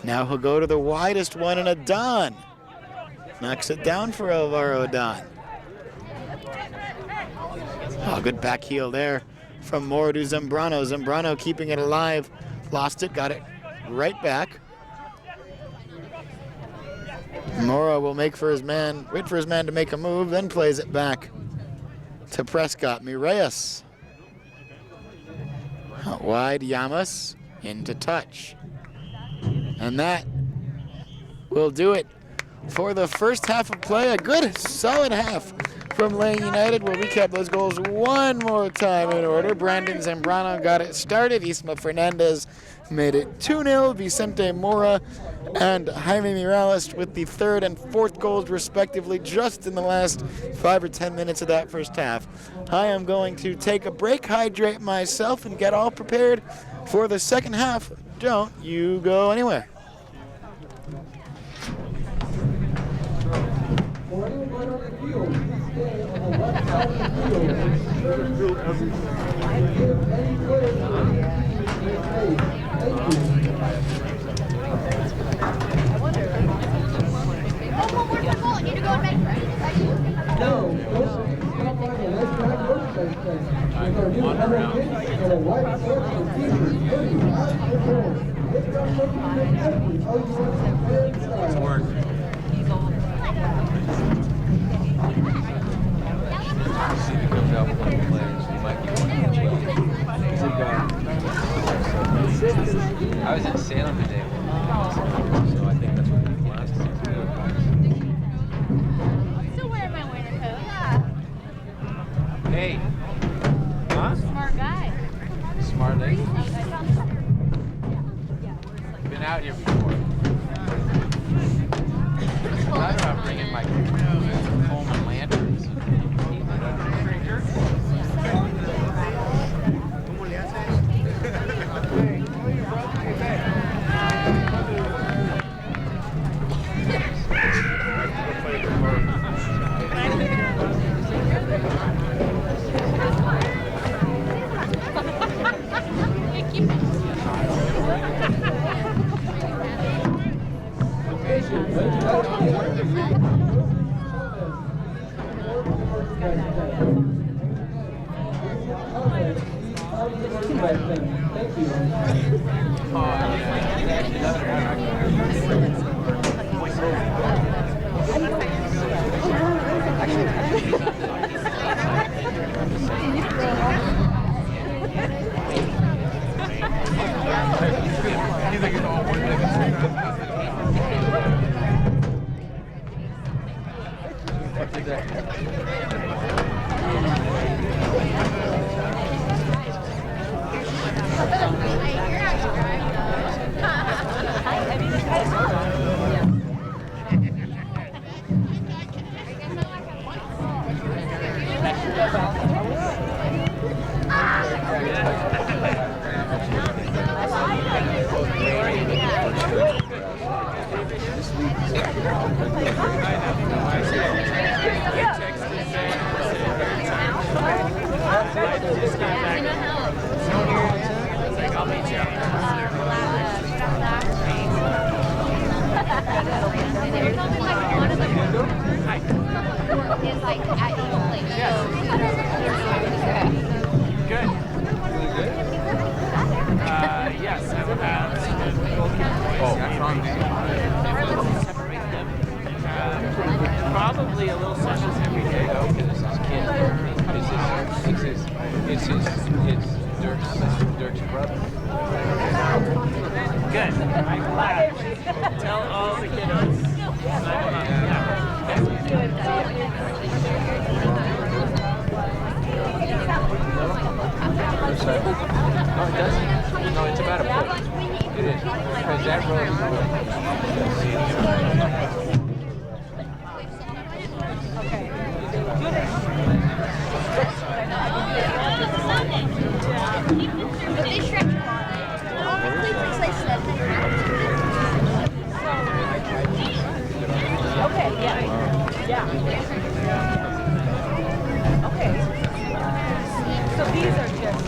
Now he'll go to the widest one, and Adon knocks it down for Alvaro Adon. Oh, good back heel there from Mora to Zambrano. Zambrano keeping it alive. Lost it, got it right back. Mora will wait for his man to make a move, then plays it back to Prescott. Mireyes. Out wide, Llamas into touch. And that will do it for the first half of play. A good solid half from Lane United. We'll recap those goals one more time in order. Brandon Zambrano got it started. Isma Fernandez made it 2-0. Vicente Mora and Jaime Mireyes with the third and fourth goals respectively just in the last 5 or 10 minutes of that first half. I am going to take a break, hydrate myself, and get all prepared for the second half. Don't you go anywhere. For anyone on the field, please stay on the left side of the field and ensure give any players the opportunity to make plays. Thank you. No, don't stop by the Les Schwab merchandise stand. With our new color pins and a wide assortment of t-shirts, hoodies, hats, and more. Let's grab something to make happy. All you want is fair and style. See if he comes out with one of the players. He might get one each. I was in Salem today, so I think that's what he did last time. Still wearing my winter coat. Hey. Huh? Smart guy. Smart lady. Been out here before. I thought about bringing my home and lanterns. my friend. Thank you. Probably a little sessions every day though, because his kid. It's Dirk's brother. Good. I'm glad. Tell all the kiddos. No, it doesn't. No, it's about a foot. It is. Because that road is But they stretch a lot. Okay, yeah. Yeah. Okay. So these are just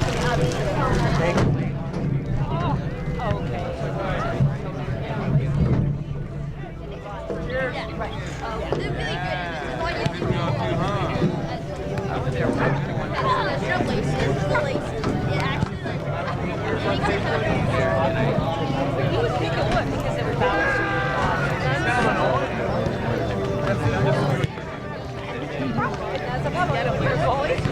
okay. Right. They're really good. This is all you can do. There's no laces. The laces. It actually makes it You would think it would because it would balance you. That's a problem. Get 'em here, boys.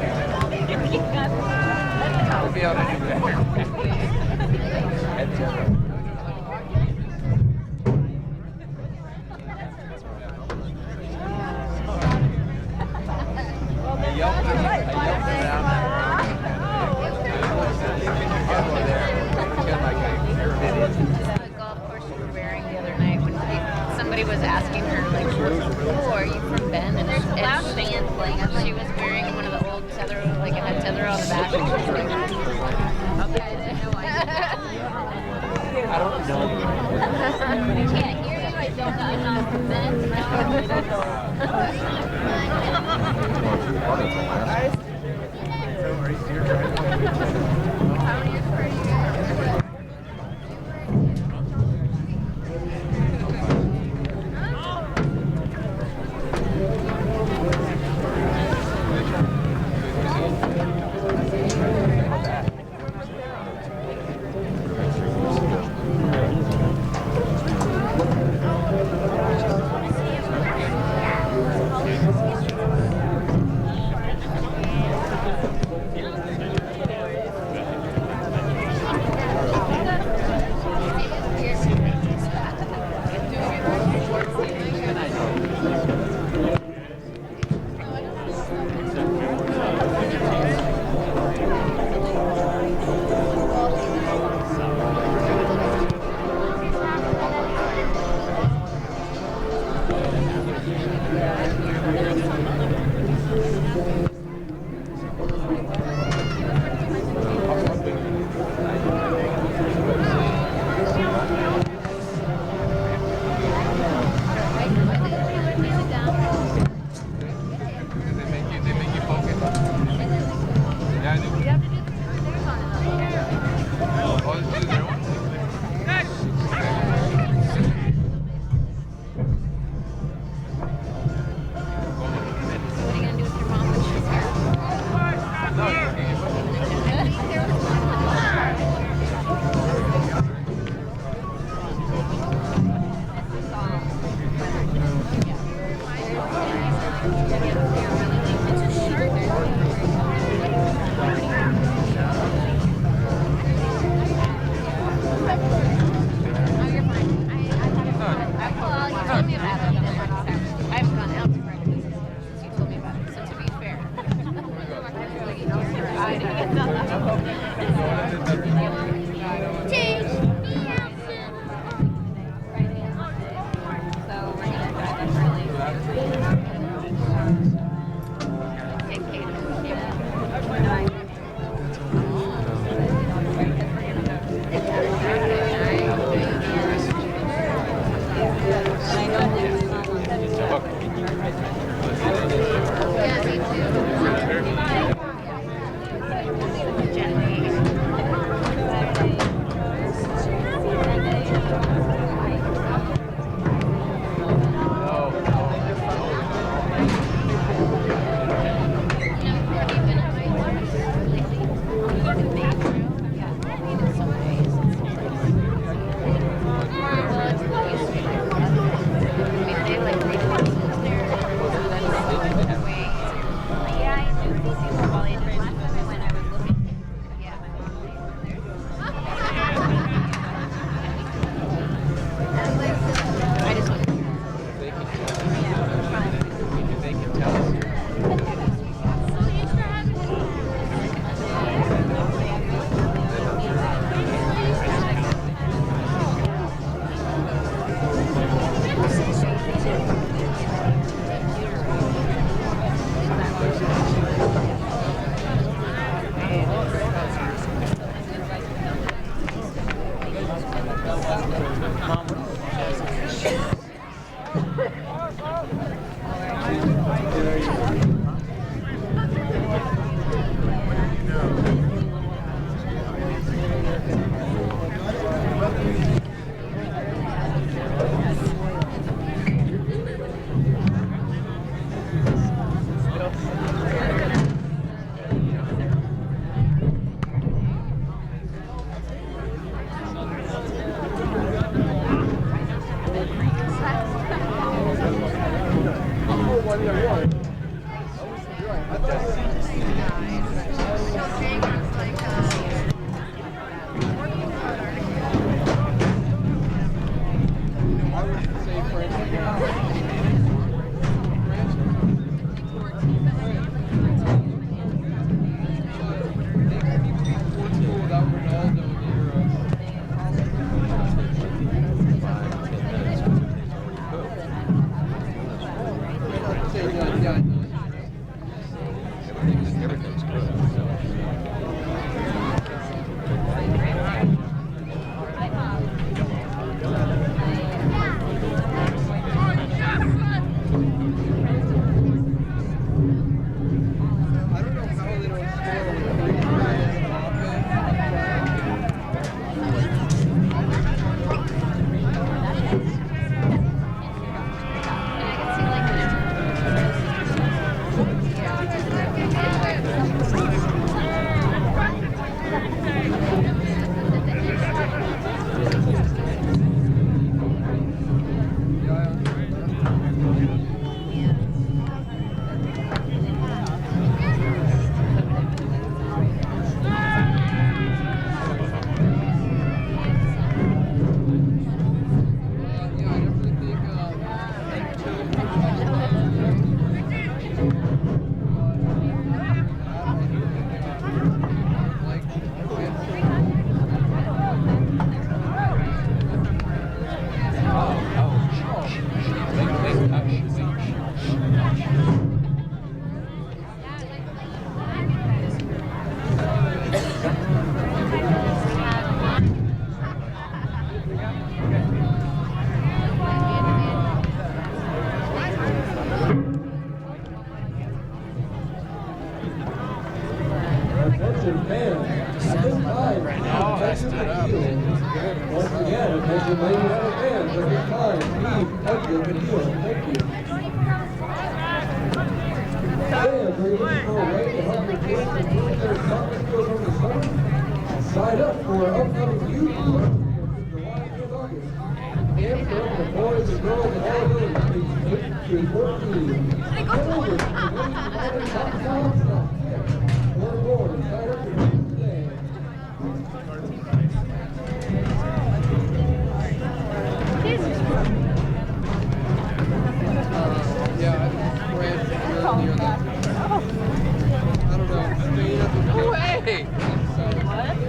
We'll be able to do The golf course you were wearing the other night when somebody was asking her, like, oh, are you from Ben? And there's loud band playing. And she was wearing one of the old tether, like it had tether on the back. And she was like, okay, I didn't know. I don't know. I can't hear you. I don't know. I'm not from Ben. How many years were you? Take me out to So we're gonna drive in early. Take Kate. Yeah. Yeah, me too. Attention fans, at this time, attention the field. Once again, attention ladies and fans, at this time, please exit the field. Thank you. Fans, are you looking for a way to help your kids improve their soccer skills over the summer? Sign up for our upcoming youth program in July and August. And for the boys and girls and all ages, ages 8 through 14. Head over to the learn more and sign up your kids today. Hey!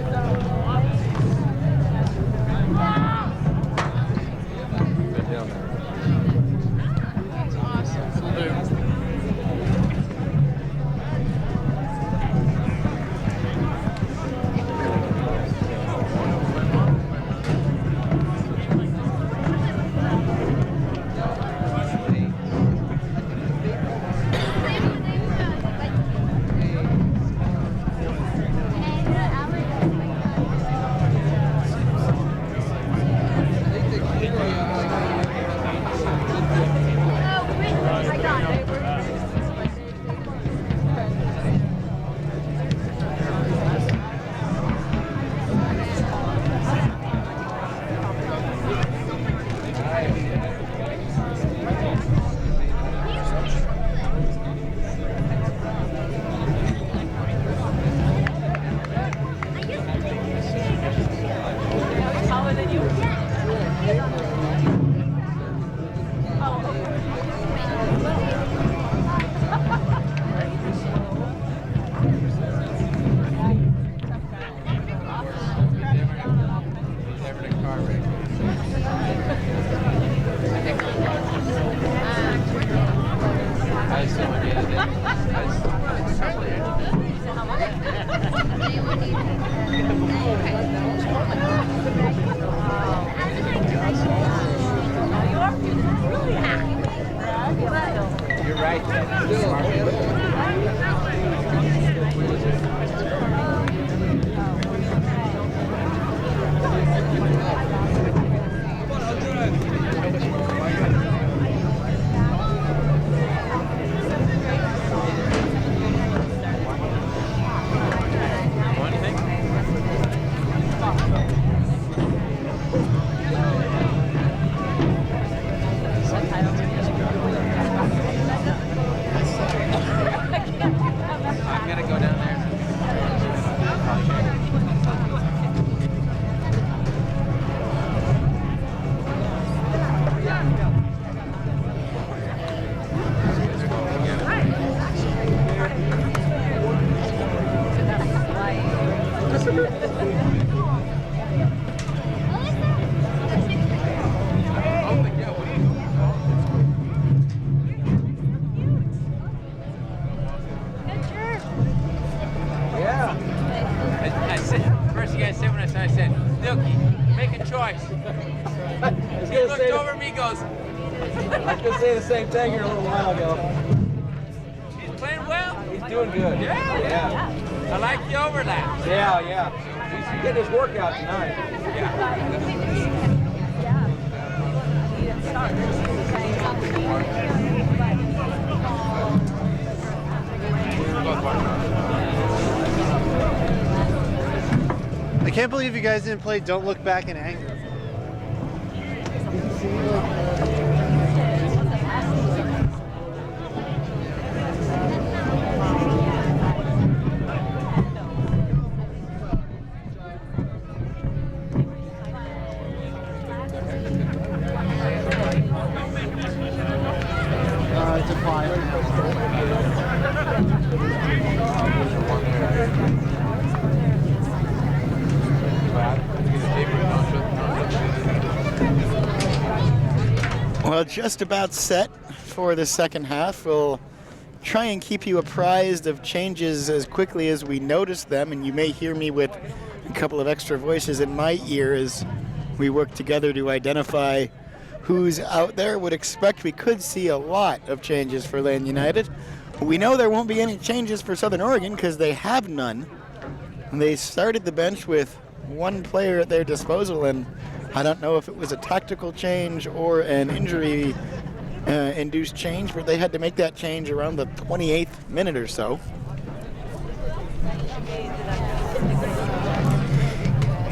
I said, first thing I said when I said, Dilky, make a choice. He looked over at me and goes, I was going to say the same thing here a little while ago. he's playing well. He's doing good. Yeah. I like the overlap. Yeah. He's getting his workout tonight. I can't believe you guys didn't play Don't Look Back in Anger. It's a fire. Well, just about set for the second half. We'll try and keep you apprised of changes as quickly as we notice them, and you may hear me with a couple of extra voices in my ear as we work together to identify who's out there. Would expect we could see a lot of changes for Lane United. We know there won't be any changes for Southern Oregon because they have none. And they started the bench with one player at their disposal, and I don't know if it was a tactical change or an injury induced change, but they had to make that change around the 28th minute or so.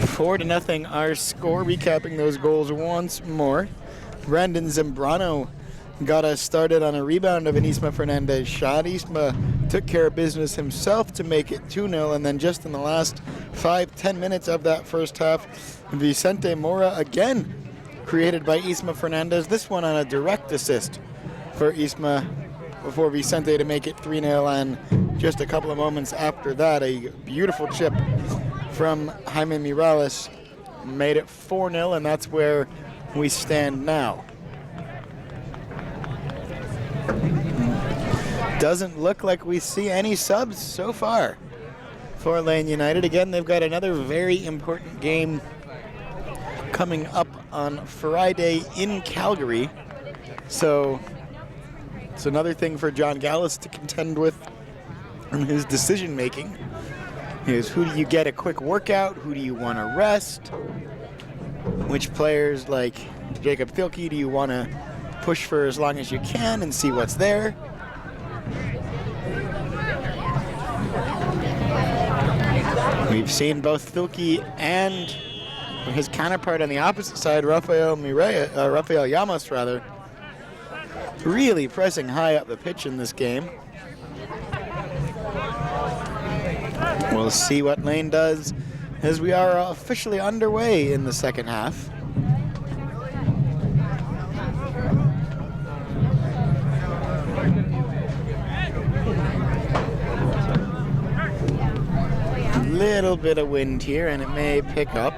Four to nothing our score. Recapping those goals once more. Brandon Zambrano got us started on a rebound of an Isma Fernandez shot. Isma took care of business himself to make it 2-0, and then just in the last 5-10 minutes of that first half, Vicente Mora again created by Isma Fernandez, this one on a direct assist for Isma before Vicente to make it 3-0, and just a couple of moments after that, a beautiful chip from Jaime Miralles made it 4-0, and that's where we stand now. Doesn't look like we see any subs so far for Lane United. Again, they've got another very important game coming up on Friday in Calgary. So it's another thing for John Gallus to contend with in his decision making. Is who do you get a quick workout? Who do you want to rest? Which players like Jacob Thielke do you want to push for as long as you can and see what's there? We've seen both Thielke and his counterpart on the opposite side, Rafael Llamas, really pressing high up the pitch in this game. We'll see what Lane does as we are officially underway in the second half. Little bit of wind here, and it may pick up.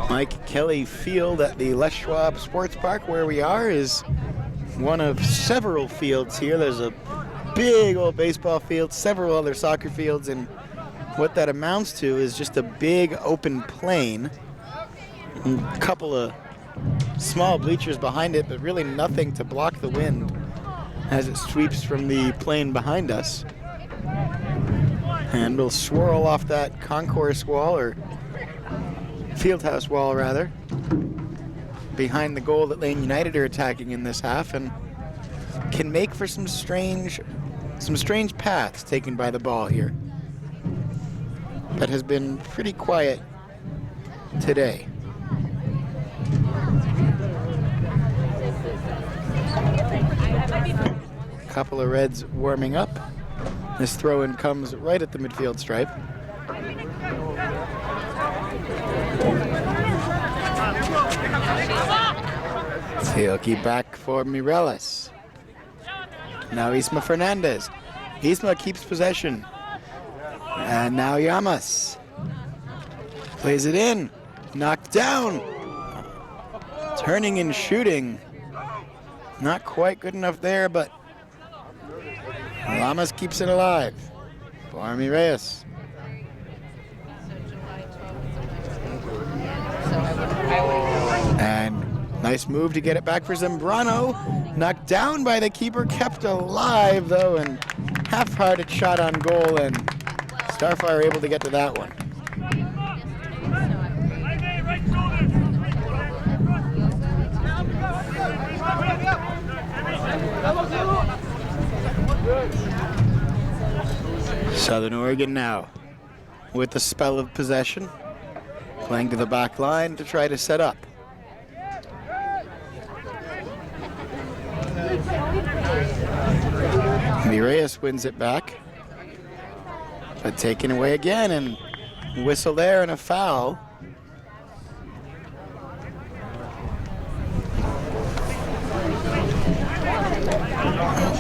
Mike Kelly Field at the Les Schwab Sports Park, where we are, is one of several fields here. There's a big old baseball field, several other soccer fields, and what that amounts to is just a big open plain. A couple of small bleachers behind it, but really nothing to block the wind as it sweeps from the plain behind us. And we'll swirl off that concourse wall, or fieldhouse wall rather, behind the goal that Lane United are attacking in this half, and can make for some strange paths taken by the ball here. That has been pretty quiet today. Couple of Reds warming up. This throw-in comes right at the midfield stripe. Thielke back for Miralles. Now Isma Fernandez. Isma keeps possession. And now Llamas. Plays it in. Knocked down. Turning and shooting. Not quite good enough there, but Llamas keeps it alive. Army Reyes. And nice move to get it back for Zambrano. Knocked down by the keeper, kept alive though, and half-hearted shot on goal, and Starphire able to get to that one. Southern Oregon now with the spell of possession, playing to the back line to try to set up. Reyes wins it back, but taken away again, and whistle there and a foul.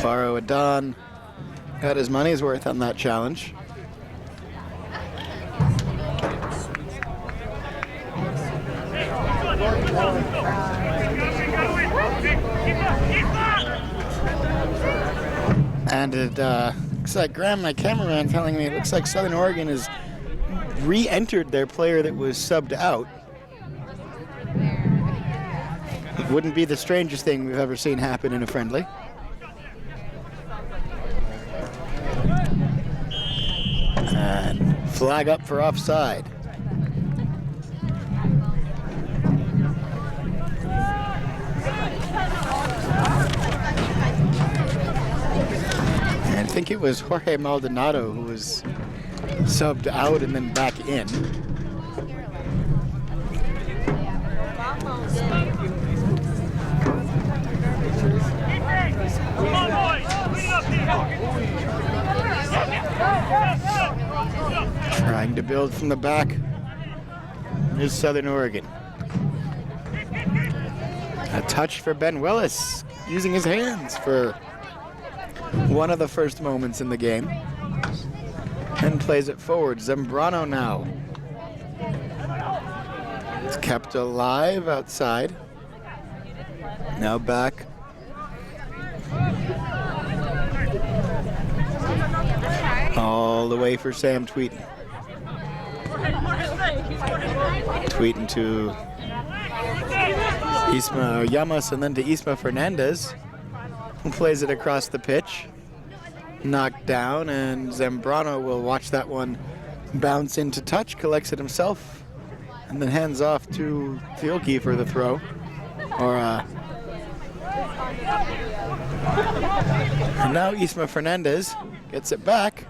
Alfaro Adon got his money's worth on that challenge. And it looks like Graham, my cameraman, telling me it looks like Southern Oregon has re-entered their player that was subbed out. It wouldn't be the strangest thing we've ever seen happen in a friendly. And flag up for offside. And I think it was Jorge Maldonado who was subbed out and then back in. Trying to build from the back is Southern Oregon. A touch for Ben Willis, using his hands for one of the first moments in the game. And plays it forward. Zambrano now. It's kept alive outside. Now back. All the way for Sam Tweeten. Tweeten to Isma Llamas and then to Isma Fernandez, who plays it across the pitch. Knocked down, and Zambrano will watch that one bounce into touch, collects it himself, and then hands off to Thielke for the throw. And now Isma Fernandez gets it back.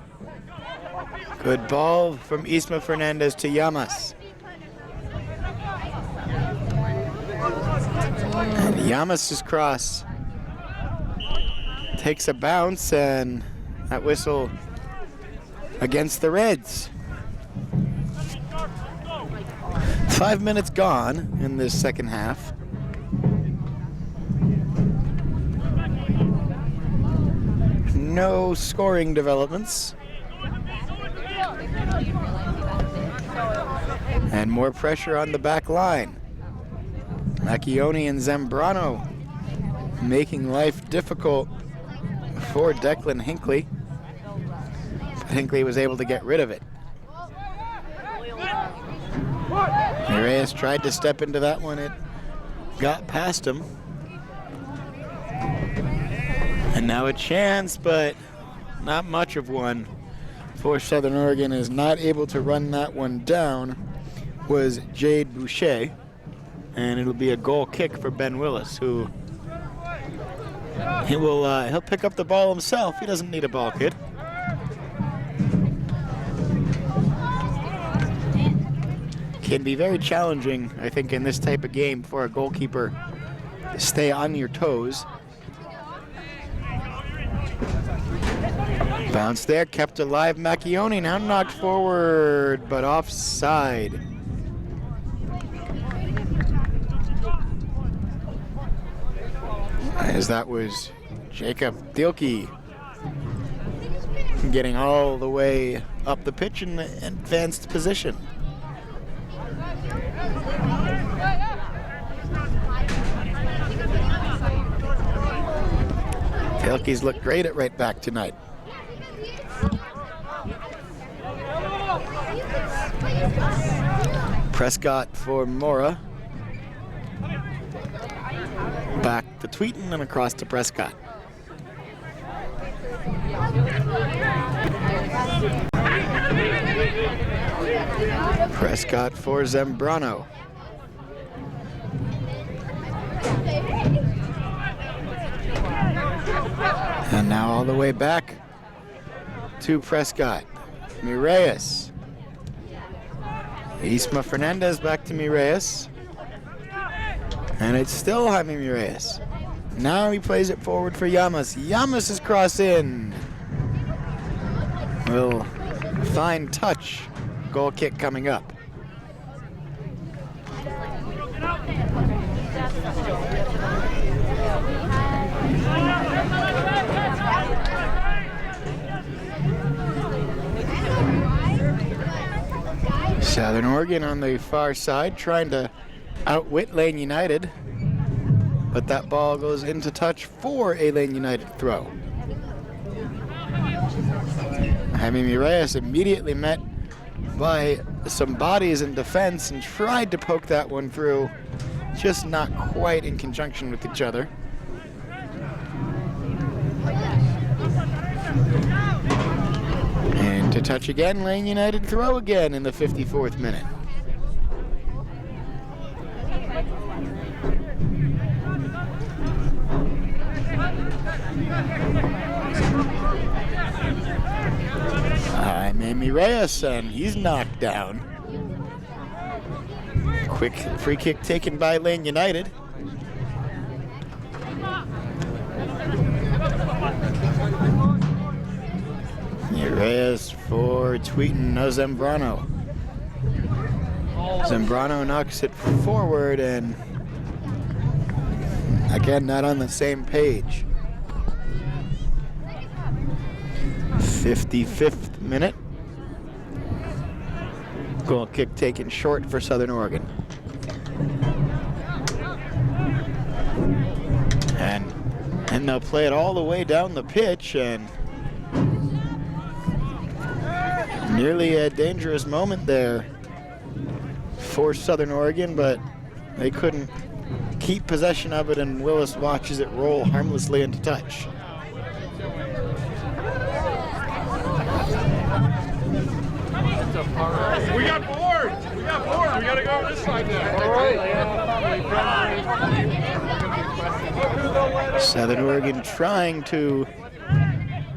Good ball from Isma Fernandez to Llamas. And Llamas' cross takes a bounce, and that whistle against the Reds. 5 minutes gone in this second half. No scoring developments. And more pressure on the back line. Macchione and Zambrano making life difficult for Declan Hinckley. But Hinckley was able to get rid of it. Reyes tried to step into that one. It got past him. And now a chance, but not much of one for Southern Oregon. Is not able to run that one down was Jade Boucher. And it'll be a goal kick for Ben Willis, who he'll pick up the ball himself. He doesn't need a ball kid. Can be very challenging, I think, in this type of game for a goalkeeper to stay on your toes. Bounce there, kept alive. Macchione now knocked forward, but offside. As that was Jacob Dielke getting all the way up the pitch in the advanced position. Dielke's looked great at right back tonight. Prescott for Mora. Back to Tweeten and across to Prescott. Prescott for Zambrano. And now all the way back to Prescott. Mireas. Isma Fernandez back to Mireas. And it's still Jaime Mireas. Now he plays it forward for Llamas. Llamas is cross in. Will find touch. Goal kick coming up. Southern Oregon on the far side trying to outwit Lane United, but that ball goes into touch for a Lane United throw. Jaime Mireas immediately met by some bodies in defense and tried to poke that one through, just not quite in conjunction with each other. And to touch again, Lane United throw again in the 54th minute. Jaime Mireas, and he's knocked down. Quick free kick taken by Lane United. Mireas for Tweeten, no Zambrano. Zambrano knocks it forward, and again, not on the same page. 55th minute. Goal kick taken short for Southern Oregon. And they'll play it all the way down the pitch, and nearly a dangerous moment there for Southern Oregon, but they couldn't keep possession of it, and Willis watches it roll harmlessly into touch. We got boards! We got boards! We gotta go over this side now. All right. Southern Oregon trying to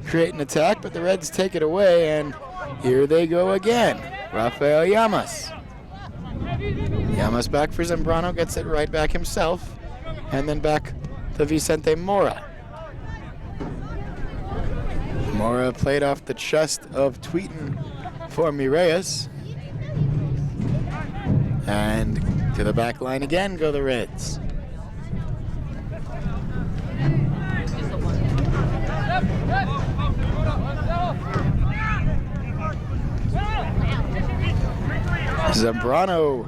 create an attack, but the Reds take it away, and here they go again. Rafael Llamas. Llamas back for Zambrano, gets it right back himself, and then back to Vicente Mora. Mora played off the chest of Tweeten for Mireas. And to the back line again go the Reds. Zambrano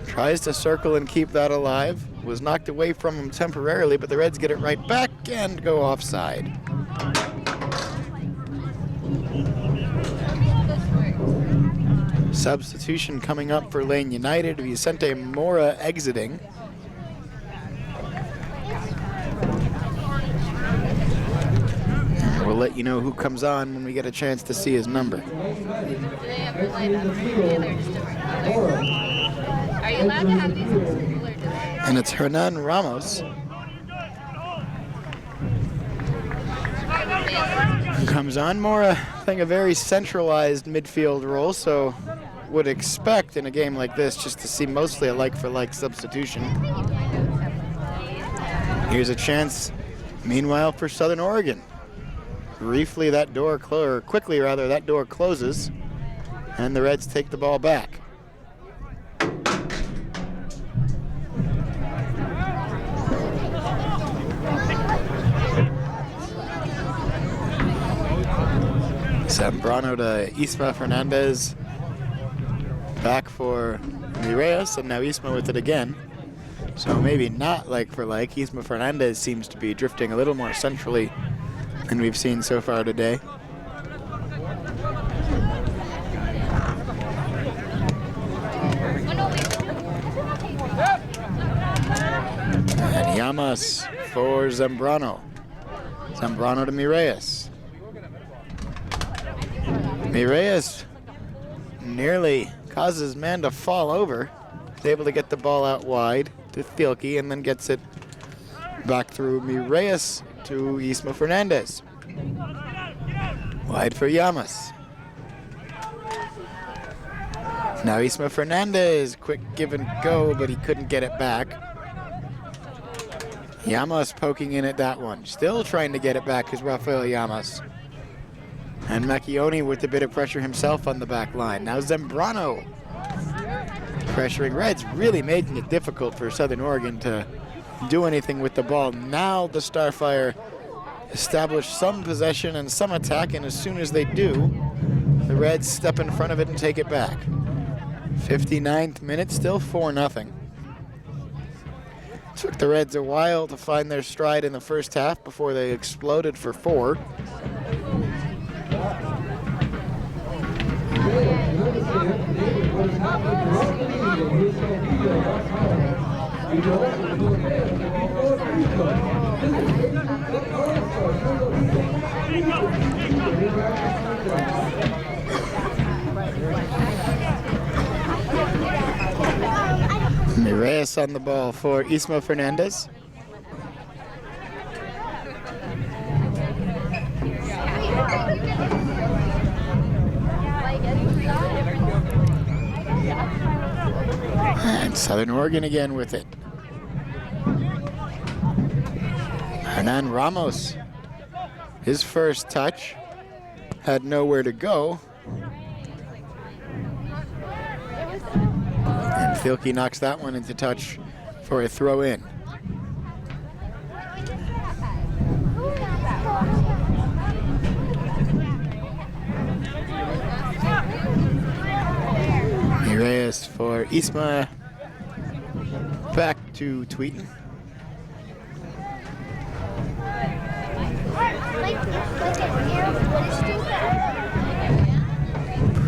tries to circle and keep that alive. Was knocked away from him temporarily, but the Reds get it right back and go offside. Substitution coming up for Lane United. Vicente Mora exiting. We'll let you know who comes on when we get a chance to see his number. Do they ever play them? They're just different colors. Are you allowed to have these in school, or do they? And it's Hernan Ramos. Who comes on. Mora playing a very centralized midfield role, so would expect in a game like this just to see mostly a like-for-like substitution. Here's a chance, meanwhile, for Southern Oregon. Quickly that door closes, and the Reds take the ball back. Zambrano to Isma Fernandez. Back for Reyes, and now Isma with it again. So maybe not like for like. Isma Fernandez seems to be drifting a little more centrally than we've seen so far today. And Llamas for Zambrano. Zambrano to Mireyes. Mireyes nearly causes man to fall over. He's able to get the ball out wide to Thielke and then gets it back through Mireyes to Isma Fernandez. Wide for Llamas. Now Isma Fernandez, quick give and go, but he couldn't get it back. Llamas poking in at that one. Still trying to get it back is Rafael Llamas. And Macchioni with a bit of pressure himself on the back line. Now Zambrano pressuring Reds, really making it difficult for Southern Oregon to do anything with the ball. Now the Starphire establish some possession and some attack, and as soon as they do, the Reds step in front of it and take it back. 59th minute, still 4-0. Took the Reds a while to find their stride in the first half before they exploded for 4. Mireyes on the ball for Isma Fernandez. And Southern Oregon again with it. Hernan Ramos, his first touch, had nowhere to go. And Thielke knocks that one into touch for a throw in. Reyes for Isma. Back to Tweeten.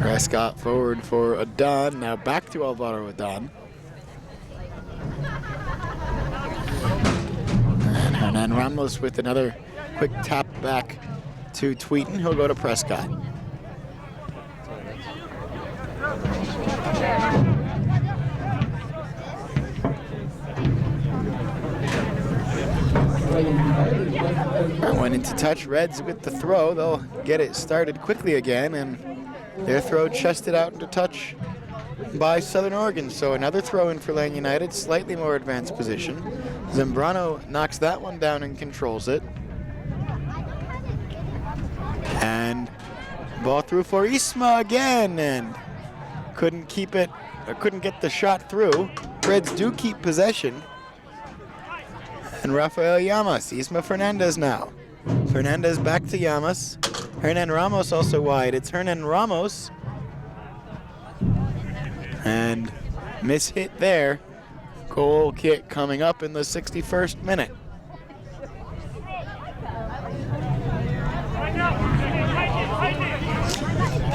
Prescott forward for Adon. Now back to Alvaro Adon. And Hernan Ramos with another quick tap back to Tweeten. He'll go to Prescott. Went into touch. Reds with the throw. They'll get it started quickly again, and their throw chested out into touch by Southern Oregon. So another throw in for Lang United, slightly more advanced position. Zambrano knocks that one down and controls it. And ball through for Isma again, and couldn't keep it, or couldn't get the shot through. Reds do keep possession. And Rafael Llamas, Isma Fernandez now. Fernandez back to Llamas. Hernan Ramos also wide. It's Hernan Ramos. And miss hit there. Goal kick coming up in the 61st minute.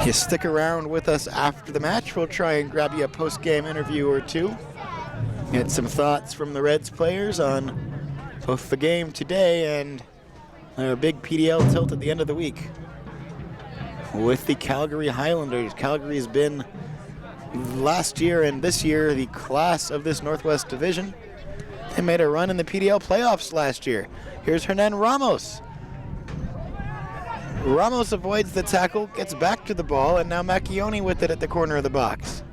You stick around with us after the match. We'll try and grab you a post-game interview or two. Get some thoughts from the Reds players on both the game today and a big PDL tilt at the end of the week with the Calgary Highlanders. Calgary has been last year and this year the class of this Northwest Division. They made a run in the PDL playoffs last year. Here's Hernan Ramos. Ramos avoids the tackle, gets back to the ball, and now Macchioni with it at the corner of the box.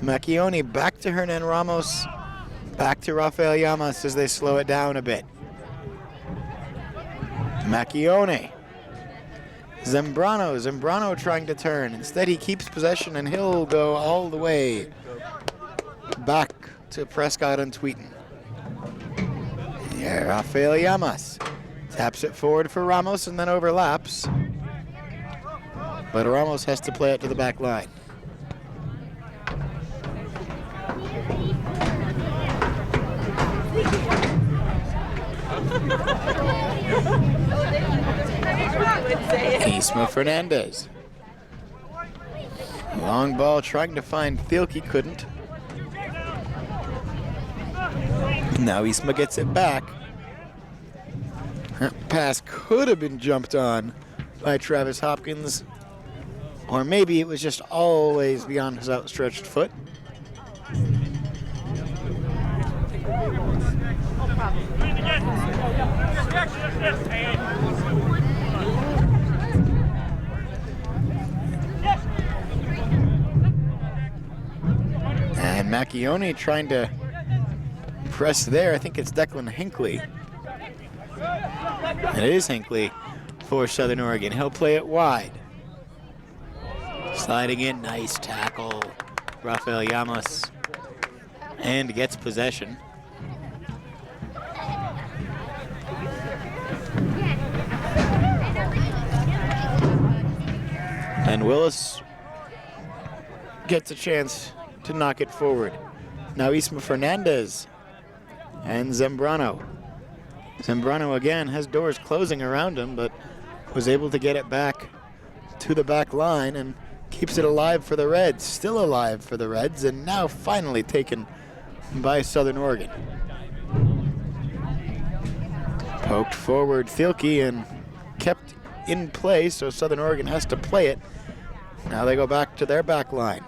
Macchioni back to Hernan Ramos, back to Rafael Llamas as they slow it down a bit. Macchioni. Zambrano trying to turn. Instead he keeps possession and he'll go all the way back to Prescott and Tweeten. Yeah, Rafael Llamas taps it forward for Ramos and then overlaps. but Ramos has to play it to the back line. Isma Fernandez. Long ball trying to find Thielke, couldn't. Now Isma gets it back. That pass could have been jumped on by Travis Hopkins, or maybe it was just always beyond his outstretched foot. And Macchione trying to press there. I think it's Declan Hinckley. It is Hinckley for Southern Oregon. He'll play it wide. Sliding in, nice tackle. Rafael Llamas. And gets possession. And Willis gets a chance to knock it forward. Now Isma Fernandez and Zambrano. Zambrano again has doors closing around him, but was able to get it back to the back line and keeps it alive for the Reds. Still alive for the Reds, and now finally taken by Southern Oregon. Poked forward Thielke and kept in play, so Southern Oregon has to play it. Now they go back to their back line.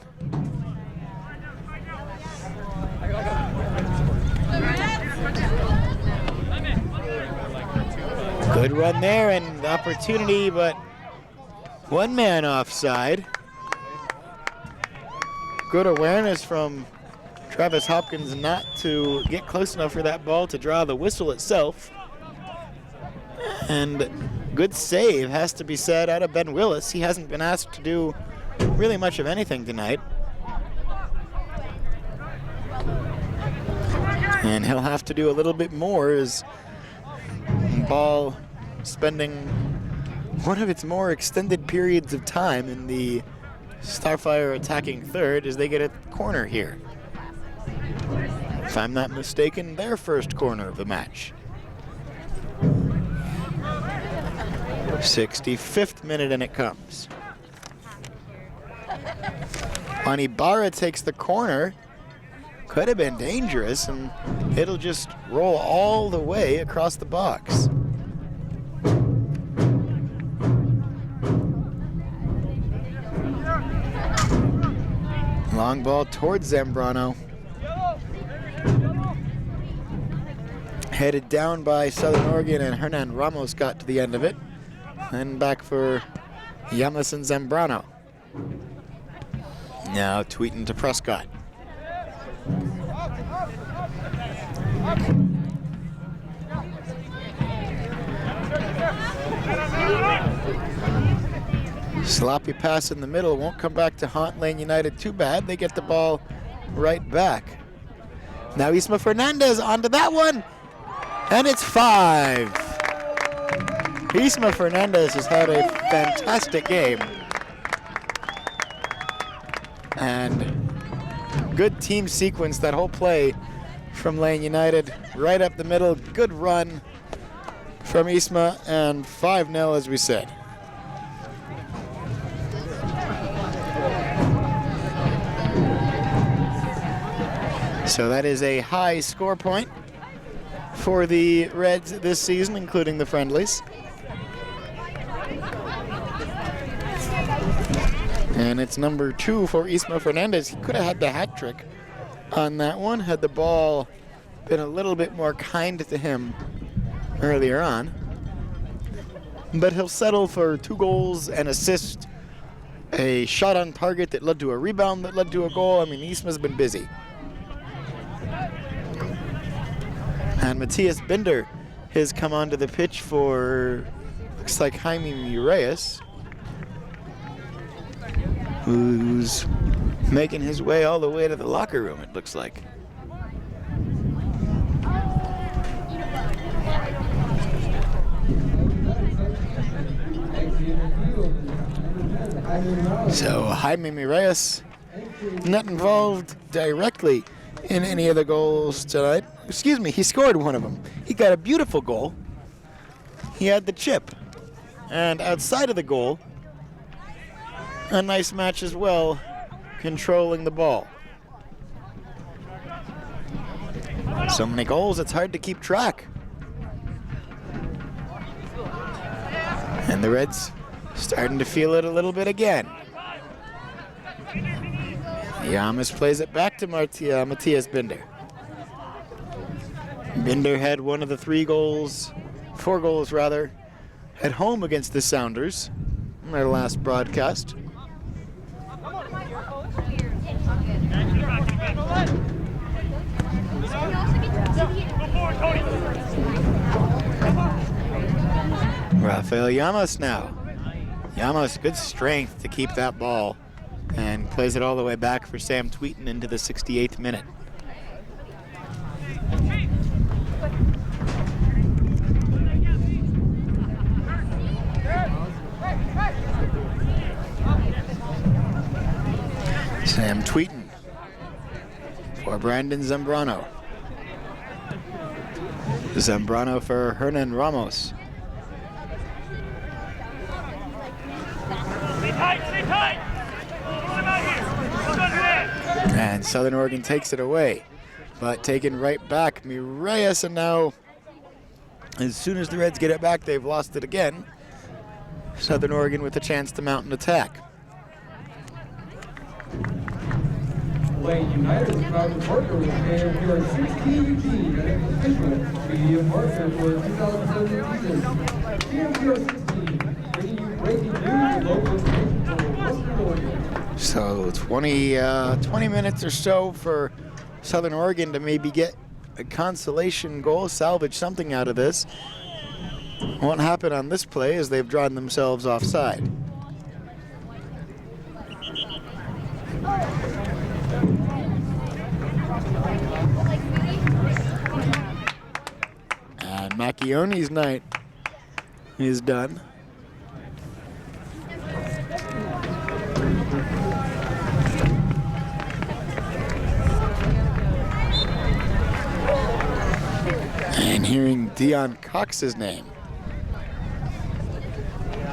Good run there and opportunity, but one man offside. Good awareness from Travis Hopkins not to get close enough for that ball to draw the whistle itself. And good save, has to be said, out of Ben Willis. He hasn't been asked to do really much of anything tonight. And he'll have to do a little bit more as ball spending one of its more extended periods of time in the Starphire attacking third as they get a corner here. If I'm not mistaken, their first corner of the match. 65th minute and it comes. Anibara takes the corner. Could have been dangerous, and it'll just roll all the way across the box. Long ball towards Zambrano. Headed down by Southern Oregon, and Hernan Ramos got to the end of it. And back for Llamas and Zambrano. Now Tweeten to Prescott. Sloppy pass in the middle, won't come back to haunt Lane United too bad. They get the ball right back. Now Isma Fernandez onto that one, and it's 5. Isma Fernandez has had a fantastic game. And good team sequence, that whole play from Lane United. Right up the middle, good run from Isma, and 5-0 as we said. So that is a high score point for the Reds this season, including the friendlies. And it's number 2 for Isma Fernandez. He could have had the hat trick on that one had the ball been a little bit more kind to him earlier on. But he'll settle for 2 goals and assist, a shot on target that led to a rebound that led to a goal. I mean, Isma's been busy. And Matthias Binder has come onto the pitch for, looks like, Jaime Reyes, who's making his way all the way to the locker room, it looks like. So Jaime Reyes not involved directly in any of the goals tonight. Excuse me, he scored one of them. He got a beautiful goal. He had the chip. And outside of the goal, a nice match as well, controlling the ball. So many goals, it's hard to keep track. And the Reds starting to feel it a little bit again. Yamas plays it back to Matthias Binder. Binder had one of the 4 goals at home against the Sounders in their last broadcast. Rafael Llamas now. Llamas, good strength to keep that ball and plays it all the way back for Sam Tweeten into the 68th minute. Sam Tweeten for Brandon Zambrano. Zambrano for Hernan Ramos. And Southern Oregon takes it away, but taken right back, Reyes, and now as soon as the Reds get it back, they've lost it again. Southern Oregon with a chance to mount an attack. Lane United is proud to partner with KMPR 16 Eugene as an official media partner for 2017 season. KMPR 16, bringing you breaking news and local information for Western Oregon. So 20 minutes or so for Southern Oregon to maybe get a consolation goal, salvage something out of this. Won't happen on this play as they've drawn themselves offside. And Macchioni's night is done. And hearing Dion Cox's name.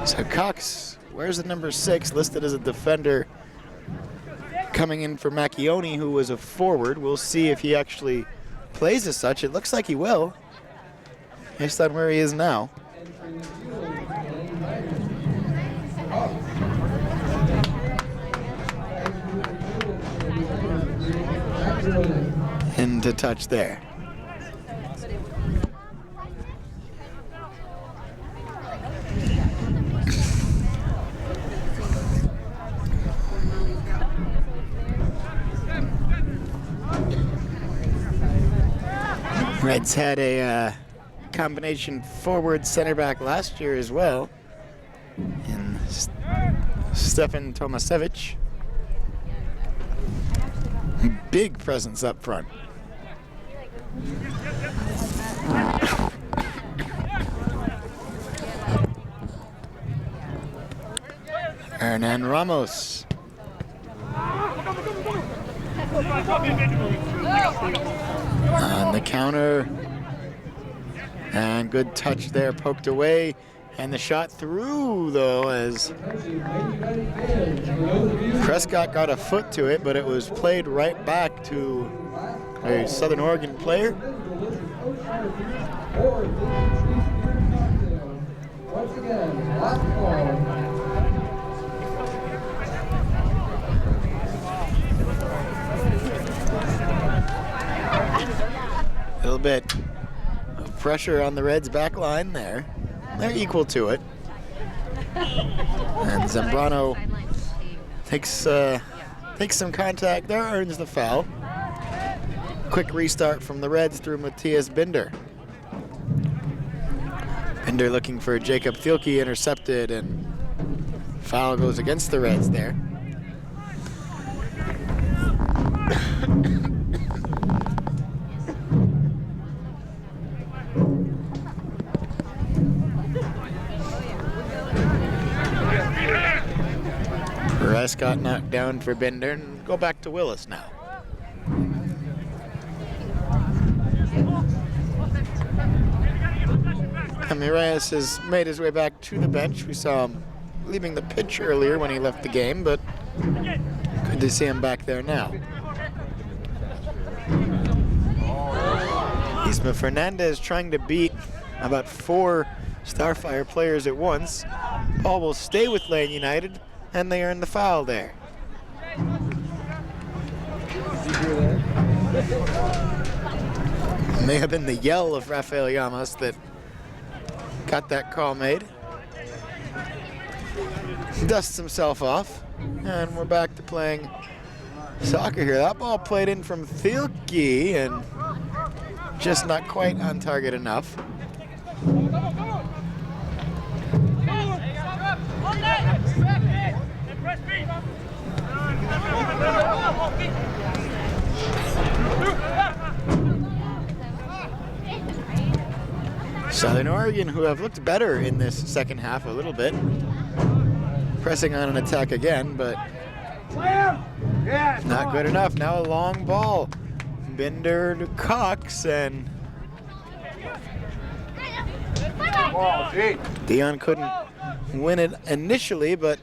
So Cox wears the number 6, listed as a defender, coming in for Macchioni, who was a forward. We'll see if he actually plays as such. It looks like he will, based on where he is now. Into touch there. Reds had a combination forward center back last year as well, in Stefan Tomasevich. Big presence up front. Hernan Ramos. On the counter, and good touch there, poked away, and the shot through though as Prescott got a foot to it, but it was played right back to a Southern Oregon player. Once again, last call. A little bit of pressure on the Reds' back line there. They're equal to it. And Zambrano takes some contact there, earns the foul. Quick restart from the Reds through Matthias Binder. Binder looking for Jacob Thielke, intercepted, and foul goes against the Reds there. Prescott knocked down for Bender, and go back to Willis now. Ramirez has made his way back to the bench. We saw him leaving the pitch earlier when he left the game, but good to see him back there now. Isma Fernandez trying to beat about 4 Starphire players at once. Ball will stay with Lane United, and they earn the foul there. It may have been the yell of Rafael Llamas that got that call made. Dusts himself off, and we're back to playing soccer here. That ball played in from Thielke, and just not quite on target enough. Southern Oregon, who have looked better in this second half a little bit, pressing on an attack again, but not good enough. Now a long ball. Bender to Cox, and Dion couldn't win it initially, but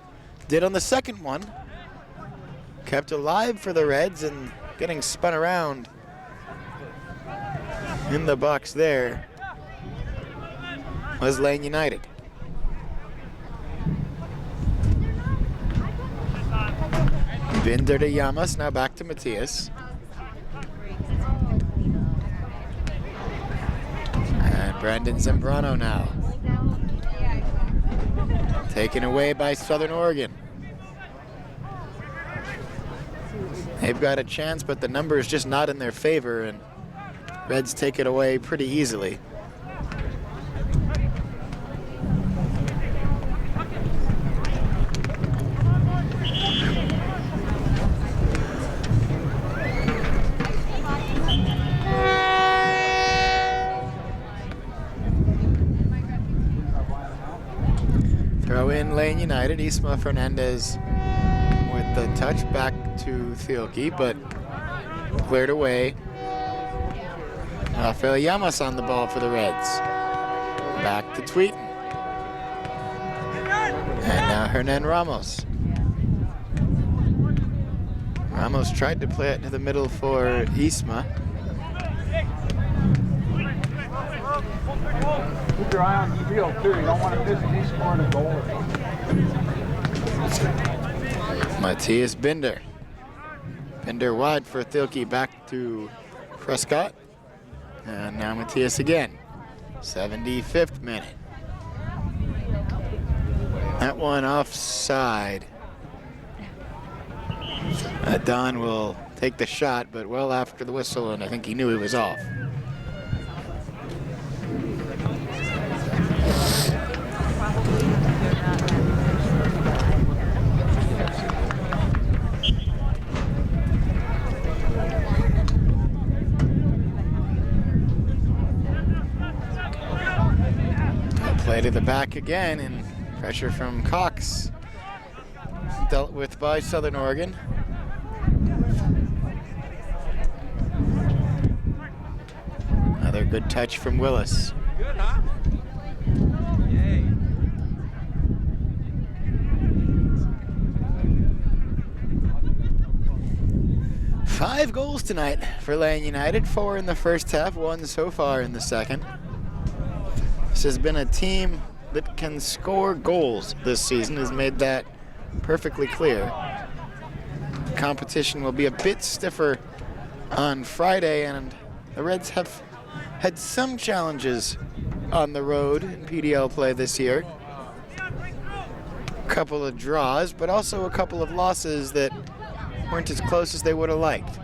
did on the second one. Kept alive for the Reds and getting spun around in the box there was Lane United. Bender to Llamas, now back to Matias. And Brandon Zambrano now. Taken away by Southern Oregon. They've got a chance, but the number is just not in their favor, and Reds take it away pretty easily. Throw in Lane United. Isma Fernandez with the touch back to Thielke, but cleared away. Rafael Llamas on the ball for the Reds. Back to Tweeten. And now Hernan Ramos. Ramos tried to play it to the middle for Isma. Keep your eye on the field, too. You don't want to miss it. He's scoring a goal. Matthias Bender. Bender wide for Thielke, back to Prescott. And now Matthias again. 75th minute. That one offside. Don will take the shot, but well after the whistle, and I think he knew he was off. Play to the back again, and pressure from Cox. Dealt with by Southern Oregon. Another good touch from Willis. Good, huh? Yay. Five goals tonight for Lane United. 4 in the first half, 1 so far in the second. This has been a team that can score goals this season, has made that perfectly clear. Competition will be a bit stiffer on Friday, and the Reds have had some challenges on the road in PDL play this year. A couple of draws, but also a couple of losses that weren't as close as they would have liked.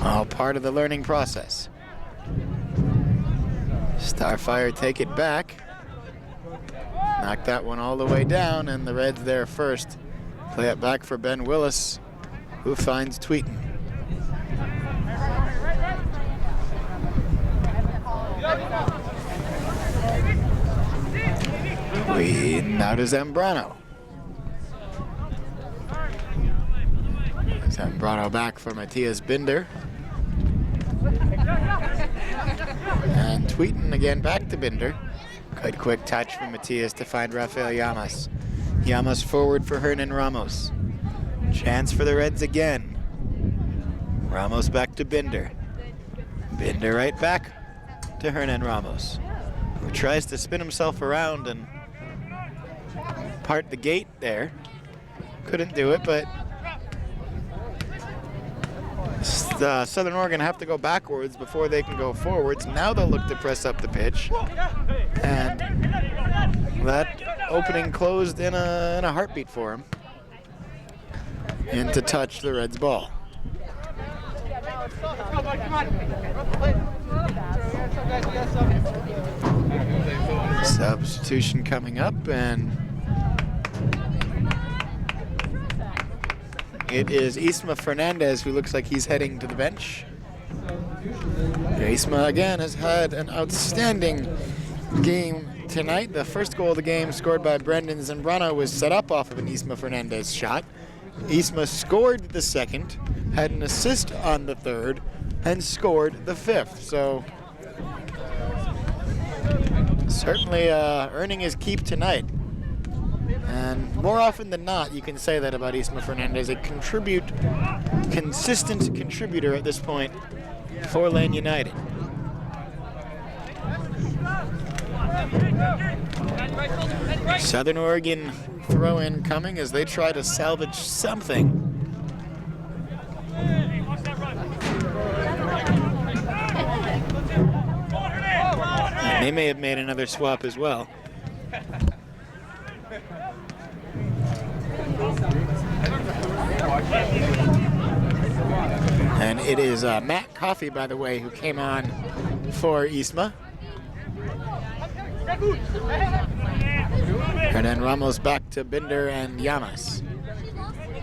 All part of the learning process. Starphire take it back. Knock that one all the way down, and the Reds there first. Play it back for Ben Willis, who finds Tweeten. Now to Zambrano. Zambrano back for Matthias Binder. And Tweeten again back to Binder. Good quick touch from Matthias to find Rafael Llamas. Llamas forward for Hernan Ramos. Chance for the Reds again. Ramos back to Binder. Binder right back to Hernan Ramos, who tries to spin himself around and part the gate there. Couldn't do it, but Southern Oregon have to go backwards before they can go forwards. Now they'll look to press up the pitch. And that opening closed in a heartbeat for him. And to touch the Reds' ball. Substitution coming up, and it is Isma Fernandez who looks like he's heading to the bench. Isma again has had an outstanding game tonight. The first goal of the game, scored by Brendan Zambrano, was set up off of an Isma Fernandez shot. Isma scored the second, had an assist on the third, and scored the fifth. So certainly earning his keep tonight. And more often than not, you can say that about Isma Fernandez, a consistent contributor at this point for Lane United. Southern Oregon throw-in coming as they try to salvage something. And they may have made another swap as well. And it is Matt Coffey, by the way, who came on for Isma. And then Ramos back to Binder and Llamas.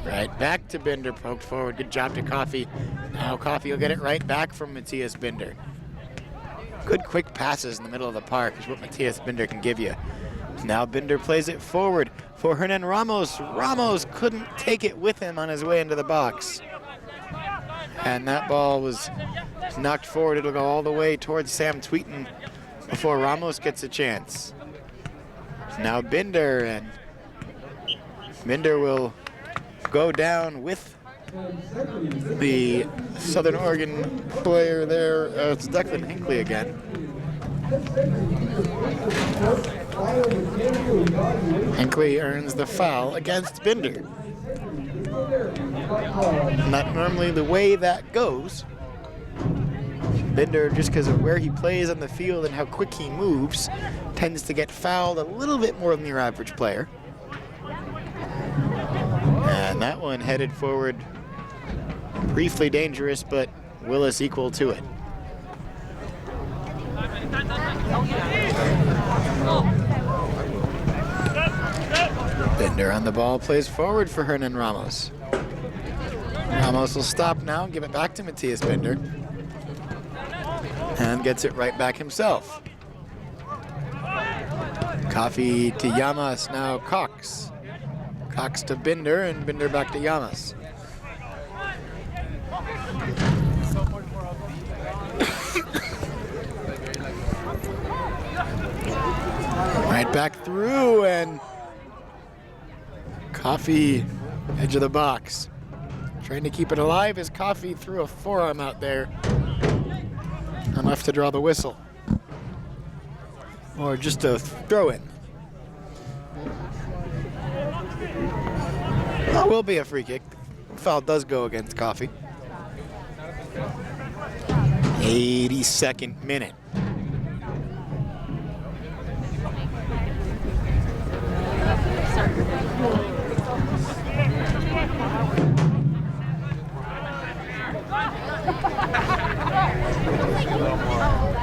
Right back to Binder, poked forward. Good job to Coffey. Now Coffey will get it right back from Matthias Binder. Good quick passes in the middle of the park is what Matthias Binder can give you. Now Binder plays it forward for Hernan Ramos. Ramos couldn't take it with him on his way into the box. And that ball was knocked forward. It'll go all the way towards Sam Tweeten before Ramos gets a chance. Now Binder, and Binder will go down with the Southern Oregon player there. It's Declan Hinckley again. Hinckley earns the foul against Binder. Not normally the way that goes. Binder, just because of where he plays on the field and how quick he moves, tends to get fouled a little bit more than your average player. And that one headed forward, briefly dangerous, but Willis equal to it. Binder on the ball, plays forward for Hernan Ramos. Ramos will stop now and give it back to Matthias Binder. And gets it right back himself. Coffey to Llamas, now Cox. Cox to Binder, and Binder back to Llamas. Right back through, and Coffey, edge of the box. Trying to keep it alive as Coffey threw a forearm out there. Enough to draw the whistle. Or just a throw in. Well, will be a free kick. Foul does go against Coffey. 82nd minute.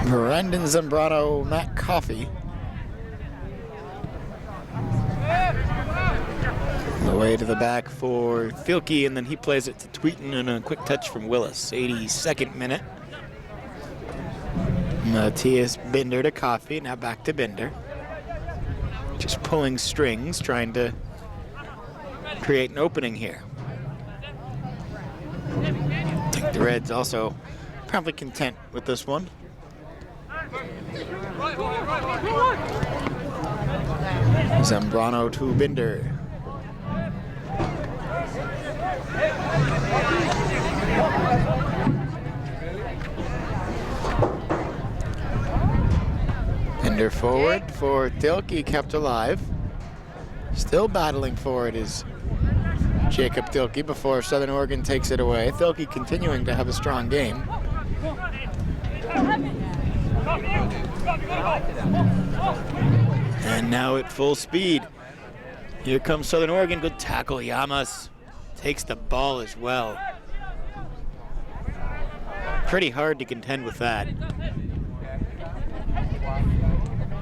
Brendan Zambrano, Matt Coffey. The way to the back for Filkey, and then he plays it to Tweeten, and a quick touch from Willis. 82nd minute. Matthias Binder to Coffey, now back to Binder. just pulling strings, trying to create an opening here. I think the Reds also probably content with this one. Zambrano to Binder. Binder forward for Thielke, kept alive. Still battling for it is Jacob Thielke before Southern Oregon takes it away. Thielke continuing to have a strong game. And now at full speed. Here comes Southern Oregon. Good tackle. Llamas takes the ball as well. Pretty hard to contend with that.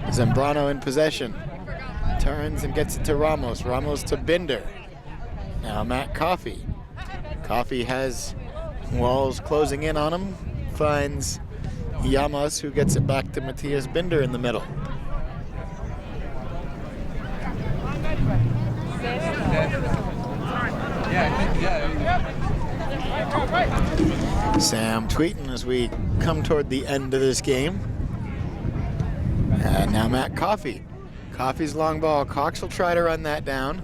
Zambrano in possession. Turns and gets it to Ramos. Ramos to Binder. Now Matt Coffey. Coffey has walls closing in on him. Finds Llamas, who gets it back to Matthias Binder in the middle. Sam Tweeten as we come toward the end of this game. And now Matt Coffey. Coffey's long ball. Cox will try to run that down.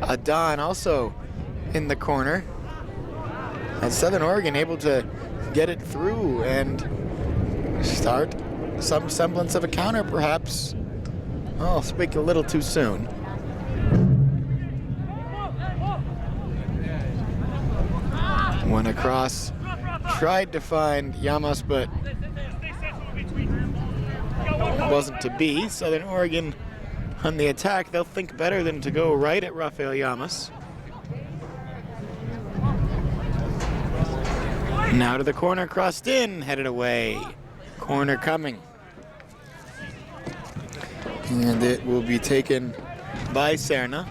Adon also in the corner. And Southern Oregon able to get it through and start some semblance of a counter, perhaps. Oh, I'll speak a little too soon. Went across, tried to find Llamas, but wasn't to be. Southern Oregon on the attack. They'll think better than to go right at Rafael Llamas. Now to the corner, crossed in, headed away. Corner coming. And it will be taken by Serna.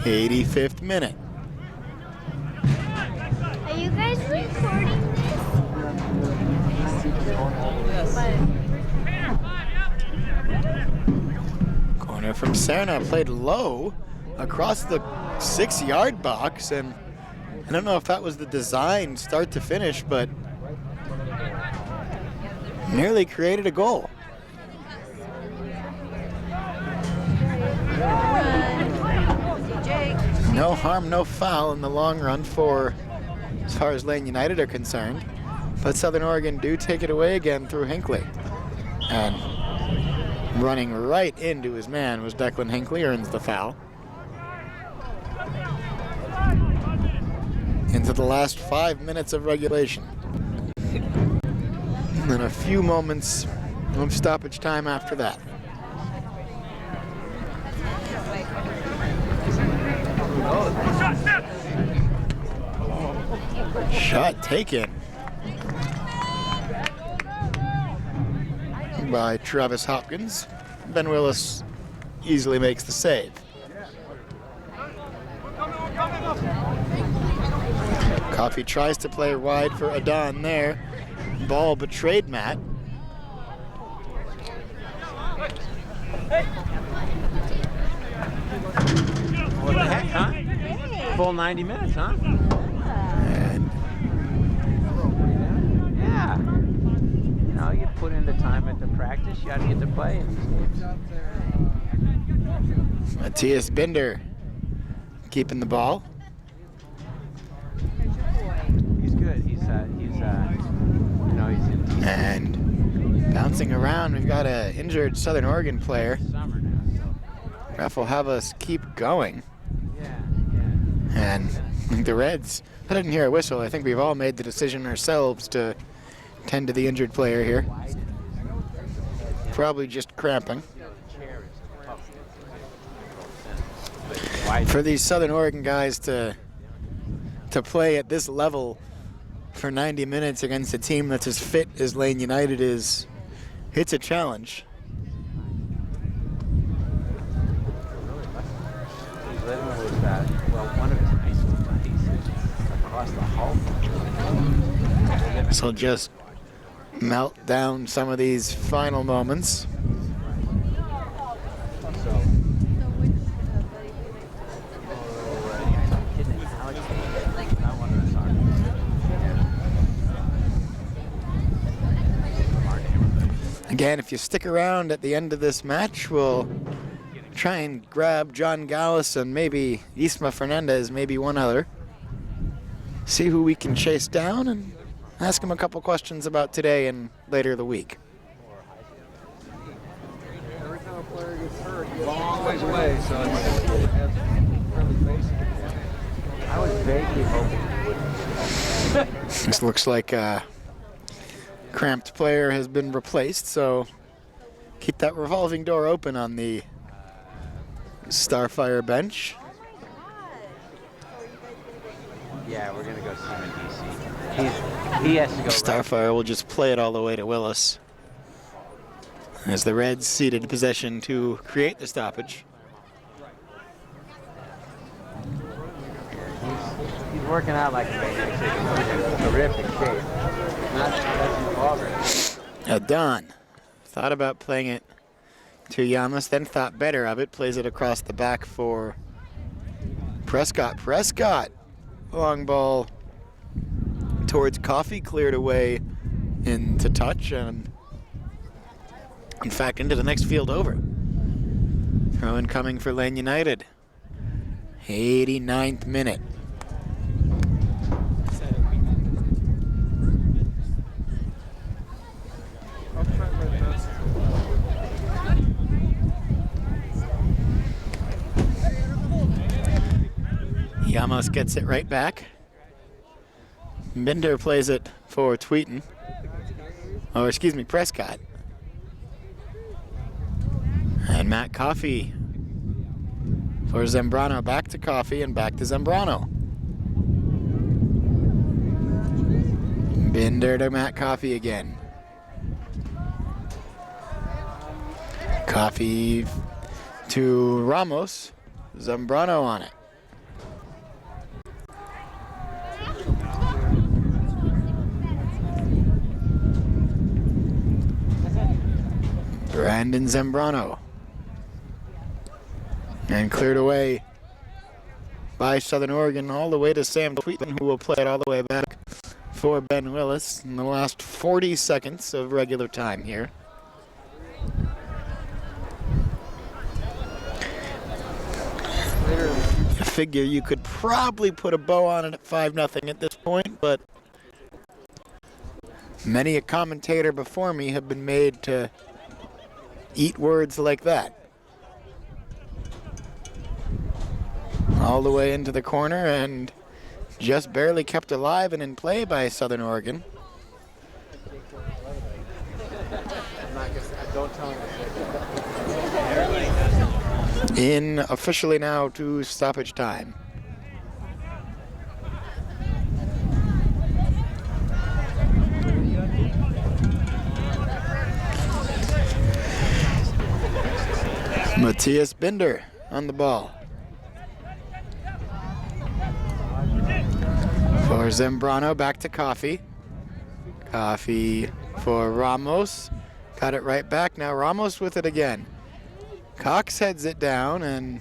85th minute. Are you guys recording this? Corner from Serna, played low across the 6-yard box, and I don't know if that was the design start to finish, but nearly created a goal. No harm, no foul in the long run for as far as Lane United are concerned. But Southern Oregon do take it away again through Hinckley. And running right into his man was Declan Hinckley, earns the foul. Into the last 5 minutes of regulation. And then a few moments of stoppage time after that. Shot taken by Travis Hopkins. Ben Willis easily makes the save. Coffey tries to play wide for Adon there. Ball betrayed Matt. What the heck, huh? Full 90 minutes, huh? And yeah. You know, you put in the time at the practice, you got to get to play in these games. Matthias Binder keeping the ball. He's good. He's And bouncing around, we've got an injured Southern Oregon player. Summer now, so. Ref will have us keep going. Yeah. And the Reds, I didn't hear a whistle. I think we've all made the decision ourselves to tend to the injured player here. Probably just cramping. For these Southern Oregon guys to play at this level for 90 minutes against a team that's as fit as Lane United is, it's a challenge. He's living with one of his high school buddies across the hall. So just melt down some of these final moments. Again, if you stick around at the end of this match, we'll try and grab John Gallus and maybe Isma Fernandez, maybe one other. See who we can chase down and ask him a couple questions about today and later the week. Every time a player gets hurt, he gets a long ways away, so it's fairly basic. I was vaguely hoping. This looks like a cramped player has been replaced, so keep that revolving door open on the Starphire bench. Yeah, we're gonna go see him in DC. He has to go. Starphire will just play it all the way to Willis as the Reds ceded possession to create the stoppage. He's working out like a maniac. He's in terrific shape. That's Don thought about playing it to Llamas, then thought better of it, plays it across the back for Prescott. Prescott, long ball towards Coffee, cleared away into touch, and in fact into the next field over. Throw in coming for Lane United. 89th minute. Llamas gets it right back. Binder plays it for Tweeten. Oh, excuse me, Prescott. And Matt Coffey for Zambrano. Back to Coffey and back to Zambrano. Binder to Matt Coffey again. Coffey to Ramos. Zambrano on it. Brandon Zambrano. And cleared away by Southern Oregon all the way to Sam Tweeten, who will play it all the way back for Ben Willis in the last 40 seconds of regular time here. I figure you could probably put a bow on it at 5-0 at this point, but many a commentator before me have been made to eat words like that. All the way into the corner and just barely kept alive and in play by Southern Oregon. In officially now to stoppage time. Matthias Binder on the ball. For Zambrano, back to Coffey. Coffey for Ramos. Got it right back. Now Ramos with it again. Cox heads it down and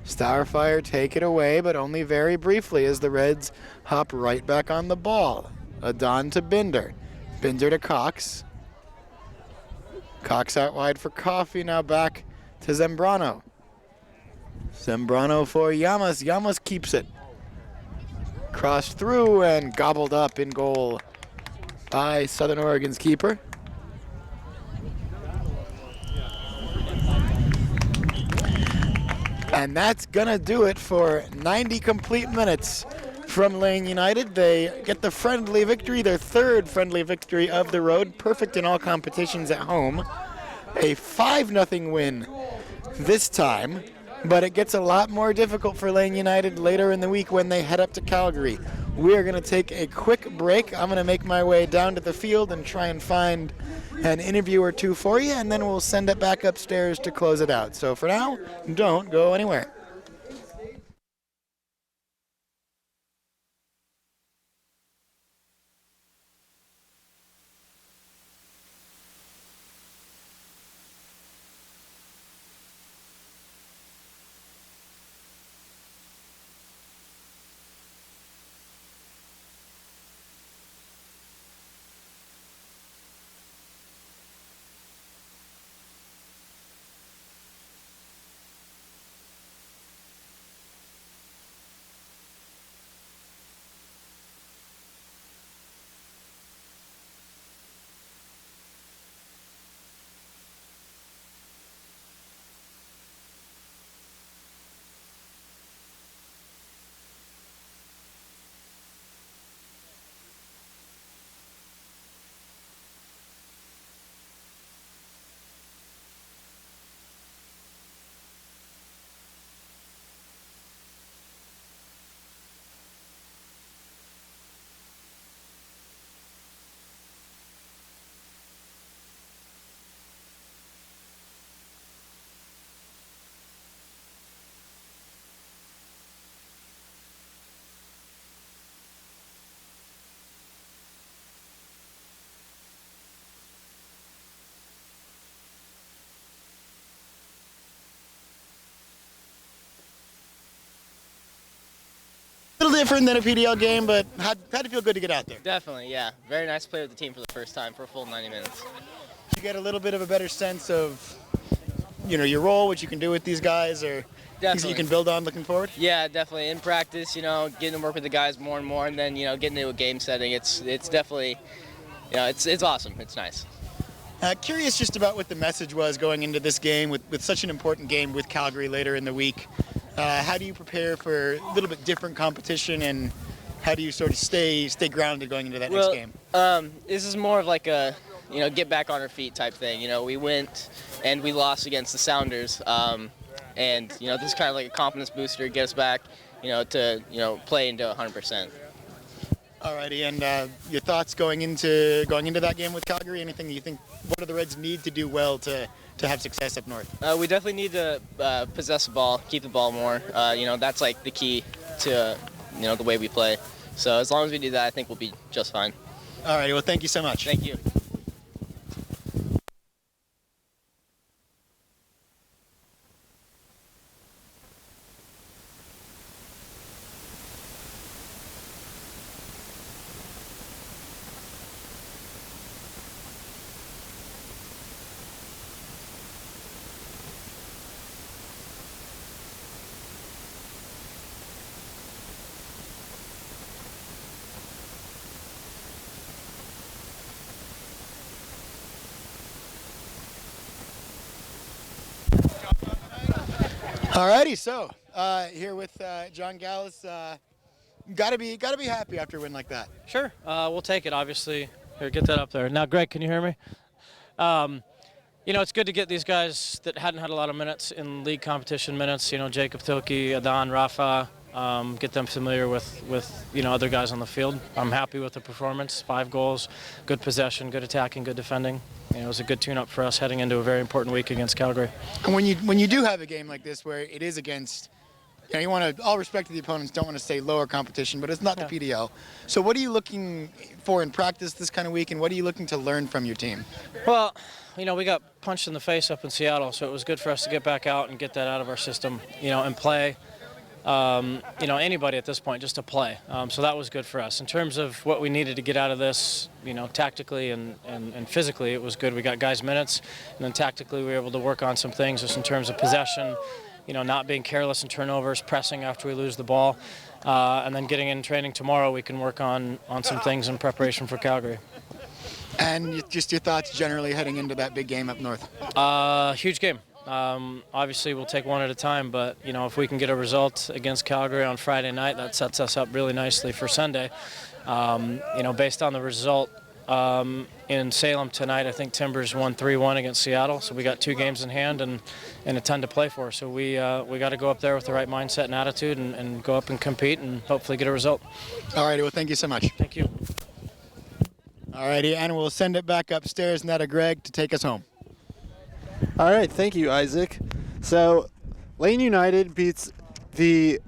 Starphire take it away, but only very briefly as the Reds hop right back on the ball. Adon to Binder. Binder to Cox. Cox out wide for Coffey. Now back to Zambrano. Zambrano for Llamas. Llamas keeps it. Crossed through and gobbled up in goal by Southern Oregon's keeper. And that's gonna do it for 90 complete minutes from Lane United. They get the friendly victory, their third friendly victory of the road, perfect in all competitions at home. A 5-0 win this time, but it gets a lot more difficult for Lane United later in the week when they head up to Calgary. We are going to take a quick break. I'm going to make my way down to the field and try and find an interview or two for you, and then we'll send it back upstairs to close it out. So for now, don't go anywhere. different than a PDL game, but how'd it feel good to get out there? Definitely, yeah. Very nice to play with the team for the first time for a full 90 minutes. You get a little bit of a better sense of, your role, what you can do with these guys, or things that you can build on looking forward? Yeah, definitely. In practice, getting to work with the guys more and more, and then, getting into a game setting, it's definitely, it's awesome. It's nice. Curious just about what the message was going into this game with such an important game with Calgary later in the week. How do you prepare for a little bit different competition, and how do you sort of stay grounded going into that next game? This is more of like a, get back on our feet type thing. We went and we lost against the Sounders, and this is kind of like a confidence booster, get us back, to play into 100%. Alrighty, and your thoughts going into that game with Calgary? Anything you think? What do the Reds need to do well to have success up north? We definitely need to possess the ball, keep the ball more. That's like the key to the way we play. So as long as we do that, I think we'll be just fine. Alrighty, well, thank you so much. Thank you. Alrighty, so here with John Gallus. Gotta be happy after a win like that. Sure, we'll take it. Obviously, here, get that up there. Now, Greg, can you hear me? It's good to get these guys that hadn't had a lot of minutes in league competition minutes. Jacob Tilke, Adan, Rafa. Get them familiar with other guys on the field. I'm happy with the performance. 5 goals, good possession, good attacking, good defending. It was a good tune-up for us heading into a very important week against Calgary. And when you do have a game like this where it is against, you want to, all respect to the opponents, don't want to say lower competition, but it's not the PDL. So what are you looking for in practice this kind of week, and what are you looking to learn from your team? Well, we got punched in the face up in Seattle, so it was good for us to get back out and get that out of our system, and play. Anybody at this point just to play. So that was good for us. In terms of what we needed to get out of this, tactically and physically, it was good. We got guys minutes, and then tactically we were able to work on some things just in terms of possession, not being careless in turnovers, pressing after we lose the ball, and then getting in training tomorrow, we can work on some things in preparation for Calgary. And just your thoughts generally heading into that big game up north? Huge game. Obviously, we'll take one at a time, but if we can get a result against Calgary on Friday night, that sets us up really nicely for Sunday. Based on the result in Salem tonight, I think Timbers won 3-1 against Seattle, so we got 2 games in hand and a ton to play for. So we got to go up there with the right mindset and attitude and go up and compete and hopefully get a result. All righty, well, thank you so much. Thank you. All righty, and we'll send it back upstairs now to Greg to take us home. All right, thank you, Isaac. So, Lane United beats the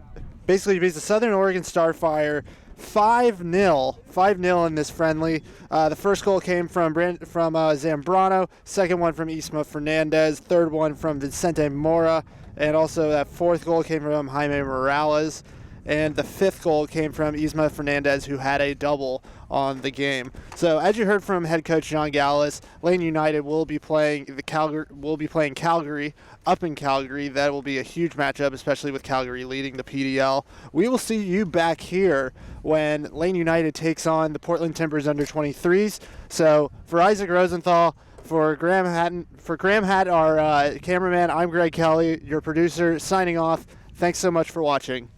Southern Oregon Starphire 5-0 in this friendly. The first goal came from Zambrano, second one from Isma Fernandez, third one from Vicente Mora, and also that fourth goal came from Jaime Morales. And the fifth goal came from Isma Fernandez, who had a double on the game. So, as you heard from head coach John Gallus, Lane United will be playing Calgary up in Calgary. That will be a huge matchup, especially with Calgary leading the PDL. We will see you back here when Lane United takes on the Portland Timbers under-23s. So, for Isaac Rosenthal, for Graham Hatt, our cameraman, I'm Greg Kelly, your producer, signing off. Thanks so much for watching.